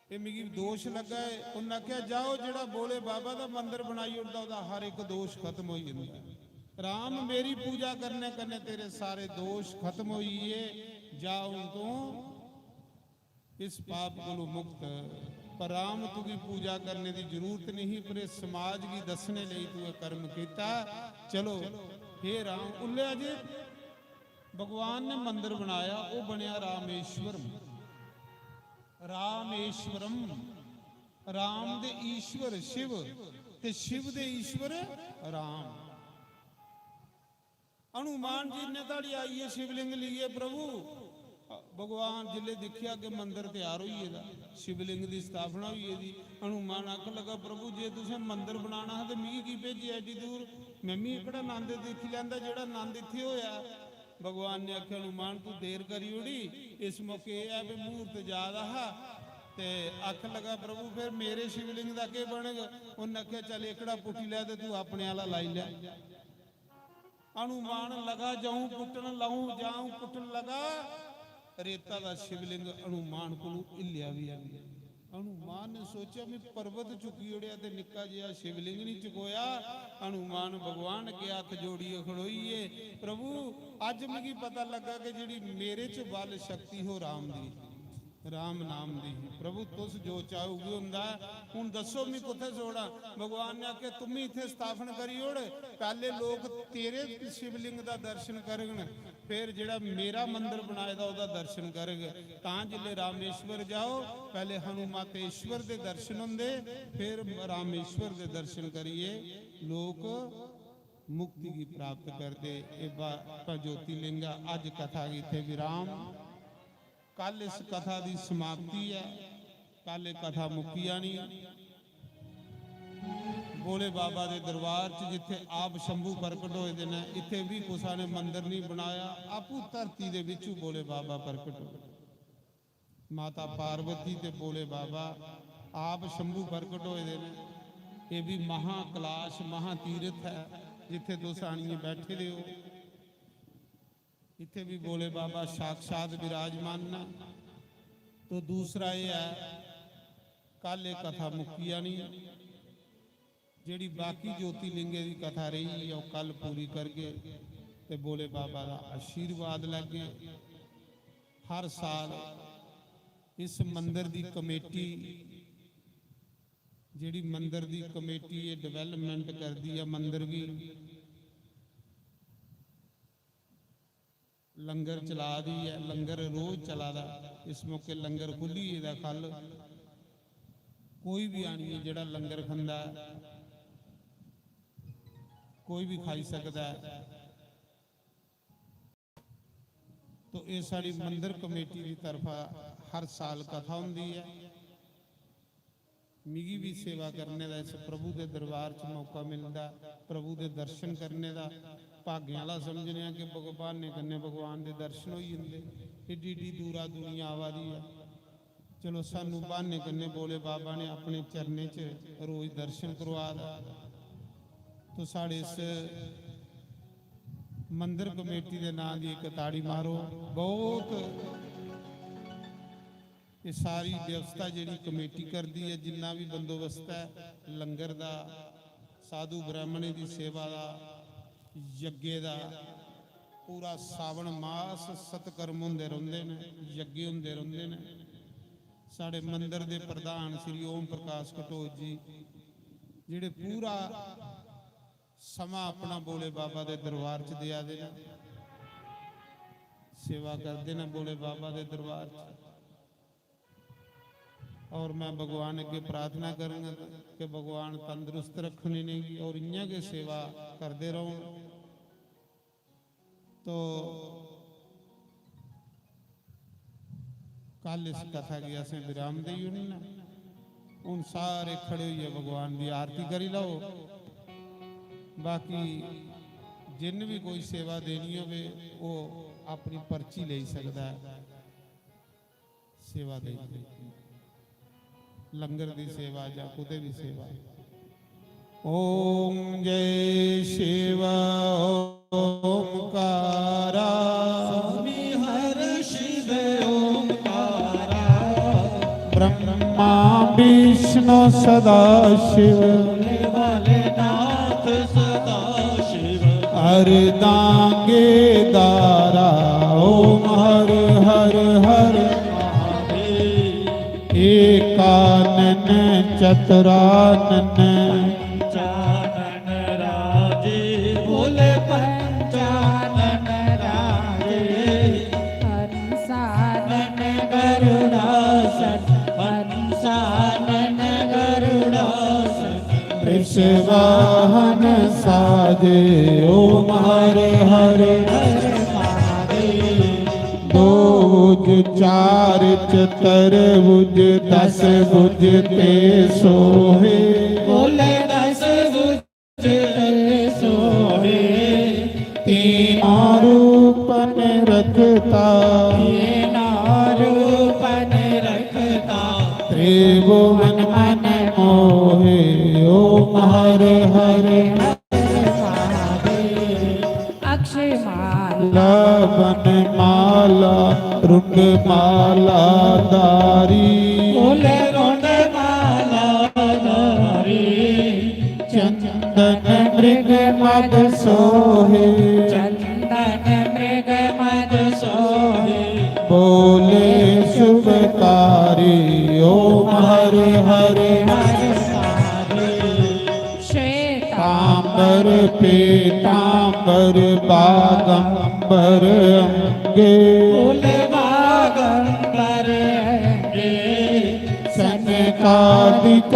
Speaker 1: ये मिगी दोष लगा है। उन्हें आख्या जाओ जिहड़ा बोले बाबा का मंदिर बनाई उड़दा ओहदा हर एक दोष खत्म हो जांदा। राम मेरी पूजा करने कन्ने तेरे सारे दोष खत्म होइए। जाओ तू इस पाप को मुक्त। पर राम तुकी पूजा करने की जरूरत नहीं, पर समाज की दसने लई तू कर्म किया। चलो हे राम उल्ले अजे भगवान ने मंदिर बनाया, वो बनया रामेश्वरम। रामेश्वरम राम दे ईश्वर शिव ते शिव दे ईश्वर राम। हनुमान जी ने ताड़ी आई है शिवलिंग लिए प्रभु। भगवान जिले देखिया कि मंदिर तैयार हुई है, शिवलिंग की स्थापना हुई है। हनुमान आख लगा प्रभु जे तुसें मंदिर बनाना है तो मिगी की भेजी एडी दूर, मैं भी एकड़ा नंद देखी लैंदा जेड़ा नंद इत्थे होया। भगवान ने आख्या हनुमान तू देर करी उड़ी, इस मौके यह है भी मुहूर्त ज्यादा है ते आख लगा प्रभु फिर मेरे शिवलिंग का के बनेगा। उन्हें आख्या चल एकड़ा पुटी लै ते तू अपने आला लाई लै। हनुमान लगा जाऊं पुटन लाऊं जाऊं पुटन लगा, रेता का शिवलिंग हनुमान को हिलिया भी आ गया। हनुमान ने सोचा मैं पर्वत चुकी उड़िया ते निक्का जिहा शिवलिंग नहीं चुकोया। हनुमान भगवान के हाथ जोड़िए खड़ोईए प्रभु अज मिगी पता लगा कि जिहड़ी मेरे च बल शक्ति हो राम दी, राम नाम दी। प्रभु तुस जो चाहोगे हुंदा। हुण दसो मैं कुत्थे छोड़ा। भगवान ने आख्या तुम ही इत्थे स्थापन करी ओड़, पहले लोग तेरे शिवलिंग का दर्शन करन फिर जिहड़ा मेरा मंदिर बनाए दा ओहदा दर्शन करगे। तां जिले रामेश्वर जाओ पहले हनुमातेश्वर दे दर्शन होंदे, फिर रामेश्वर दे दर्शन करिए, लोक मुक्ति की प्राप्त करते। ज्योतिर्लिंग अज कथा इत्थे विराम। कल इस कथा की समाप्ति है, कल कथा मुक्किया नहीं। भोले बाबा के दरबार च जिथे आप शंभू प्रकट होए दे ने, इत्थे भी कुसा ने मंदिर नहीं बनाया, आपू धरती दे विचों भोले बाबा प्रकट होए। माता पार्वती ते भोले बाबा आप शंभू प्रकट होए दे ने। ये भी महाकलाश महातीर्थ है जिथे तुस आनिए बैठे दे हो। इत्थे भी भोले बाबा साक्षात विराजमान ने। तो दूसरा ये है, कल ये कथा मुक्किया नहीं, जिहड़ी बाकी ज्योतिर्लिंगे की कथा रही है वो कल पूरी करके ते भोले बाबा का आशीर्वाद लगे। हर साल इस मंदिर की कमेटी, जिहड़ी मंदिर की कमेटी ये डिवेलपमेंट करती है, मंदिर की लंगर चला दी है, लंगर रोज चला दा। इस मौके लंगर खुली है, कल कोई भी आनी है जिहड़ा लंगर खांदा कोई भी खाई सकता है। तो ये साड़ी मंदिर कमेटी की तरफा हर साल कथा होंदी है। मिगी भी सेवा करने का इस प्रभु के दरबार च मौका मिलता, प्रभु के दर्शन करने का भाग्य वाला समझने कि भगवान ने कन्ने भगवान के दर्शन हो जाते। एडी एडी दूरा दुनिया आवा दी है, चलो सानू बहाने कन्ने भोले बाबा ने अपने चरने च रोज दर्शन करवा दा। तो साढ़े इस मंदिर कमेटी के नाम की एक ताड़ी मारो। बहुत ये सारी व्यवस्था जी कमेटी करती है, जिन्ना भी बंदोबस्त है लंगर का, साधु ब्राह्मणे की सेवा का, यज्ञ का, पूरा सावन मास सतकर्म होंदे रहंदे ने, यज्ञ होंदे रहंदे ने। साढ़े मंदिर के प्रधान श्री ओम प्रकाश कटोच जी जिहड़े पूरा समा अपना भोले बाबा के दरबार च दिया दे, सेवा करते हैं भोले बाबा के दरबार च। और मैं भगवान अगे प्रार्थना करूँगा कि भगवान तंदुरुस्त रखने ने और इं के सेवा करते रहो। तो कल इस कथा की असें विराम दी ना, हूँ सारे खड़े हुए भगवान की आरती करी लो। बाकी जिन भी कोई सेवा देनी होवे वो अपनी पर्ची ले सकता है, सेवा दे लंगर की सेवा या कुते भी सेवा। ओम जय शिव ओमकारा,
Speaker 2: स्वामी हर शिव ओमकारा,
Speaker 1: ब्रह्मा विष्णु सदा शिव,
Speaker 2: वाले नाथ सदा शिव,
Speaker 1: हर दांगे दारा। ओम हर हर हर एकानन चतुरानन,
Speaker 2: पंचानन राजे भोले पंचानन राजे, हंसानन गरुड़ासन, हंसानन गरुड़ासन,
Speaker 1: वृषवाहन साजे। ओम हर हर दो भुज चार चतुर्भुज दस भुज ते सोहे,
Speaker 2: भोले दस भुज ते सोहे,
Speaker 1: तीनों रूपन रखता,
Speaker 2: तीनों रूपन रखता,
Speaker 1: त्रिभुवन मन मोहे। ओम हर हर
Speaker 2: अक्षय
Speaker 1: लवन माला रुंड माला दारी,
Speaker 2: भोले रुंड माला धारी,
Speaker 1: चंदन मृग मद सोहे,
Speaker 2: चंदन मृग मद सोहे,
Speaker 1: बोले शुभकारी। ओम हर हर
Speaker 2: श्वेता
Speaker 1: काम पीतांबर पीतांबर बागंबर अंगे
Speaker 2: फूल बागंबर अंगे
Speaker 1: सनकादिक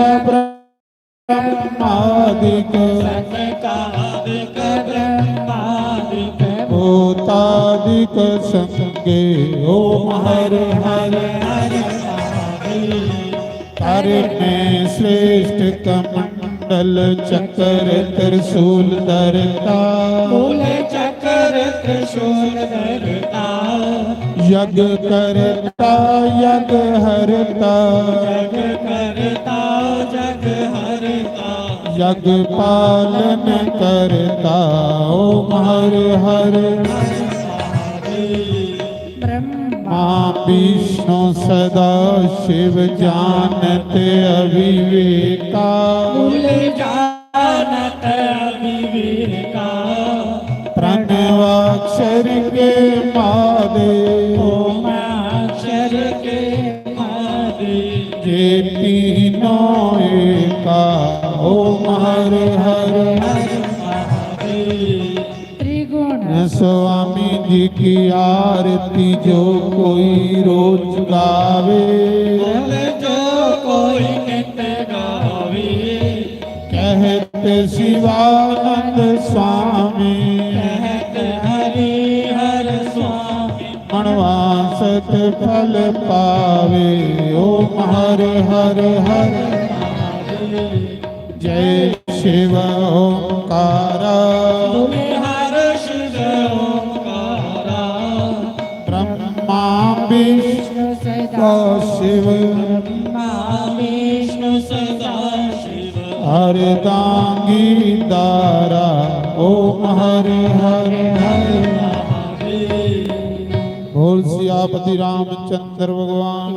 Speaker 1: ब्रह्मादिक
Speaker 2: सनकादिक ब्रह्मादिक
Speaker 1: भूतादिक संगे ओम हर हर
Speaker 2: हर महादेव
Speaker 1: कर में श्रेष्ठ कमंडल चक्र त्रिशूल धरता
Speaker 2: मूल चक्र त्रिशूल धरता
Speaker 1: यज्ञ करता यज्ञ हरता
Speaker 2: जग करता जग हरता
Speaker 1: यज्ञ पालन करता ओम हर हर माँ विष्णु सदा शिव जानत अविवेका
Speaker 2: मूल जानत अविवेका
Speaker 1: प्रणवाक्षर के मादे
Speaker 2: ओम अक्षर के महादेव
Speaker 1: जे तीनों एका ओम हर हर
Speaker 2: त्रिगुण
Speaker 1: स्वामी जी की आरती जो कोई रोज गावे
Speaker 2: बोल जो कोई नित गावे
Speaker 1: कहते शिवानंद स्वामी
Speaker 2: कहत हरि हर स्वामी
Speaker 1: मनवासत फल पावे ओम हर हर हर जय शिव ओंकारा
Speaker 2: बोले हर शिव ओंकारा
Speaker 1: ब्रह्मा विष्णु
Speaker 2: सदा
Speaker 1: शिव
Speaker 2: ब्रह्मा विष्णु सदा शिव
Speaker 1: हरदांगी दारा ओम हर हर हर बोल सियापति रामचंद्र भगवान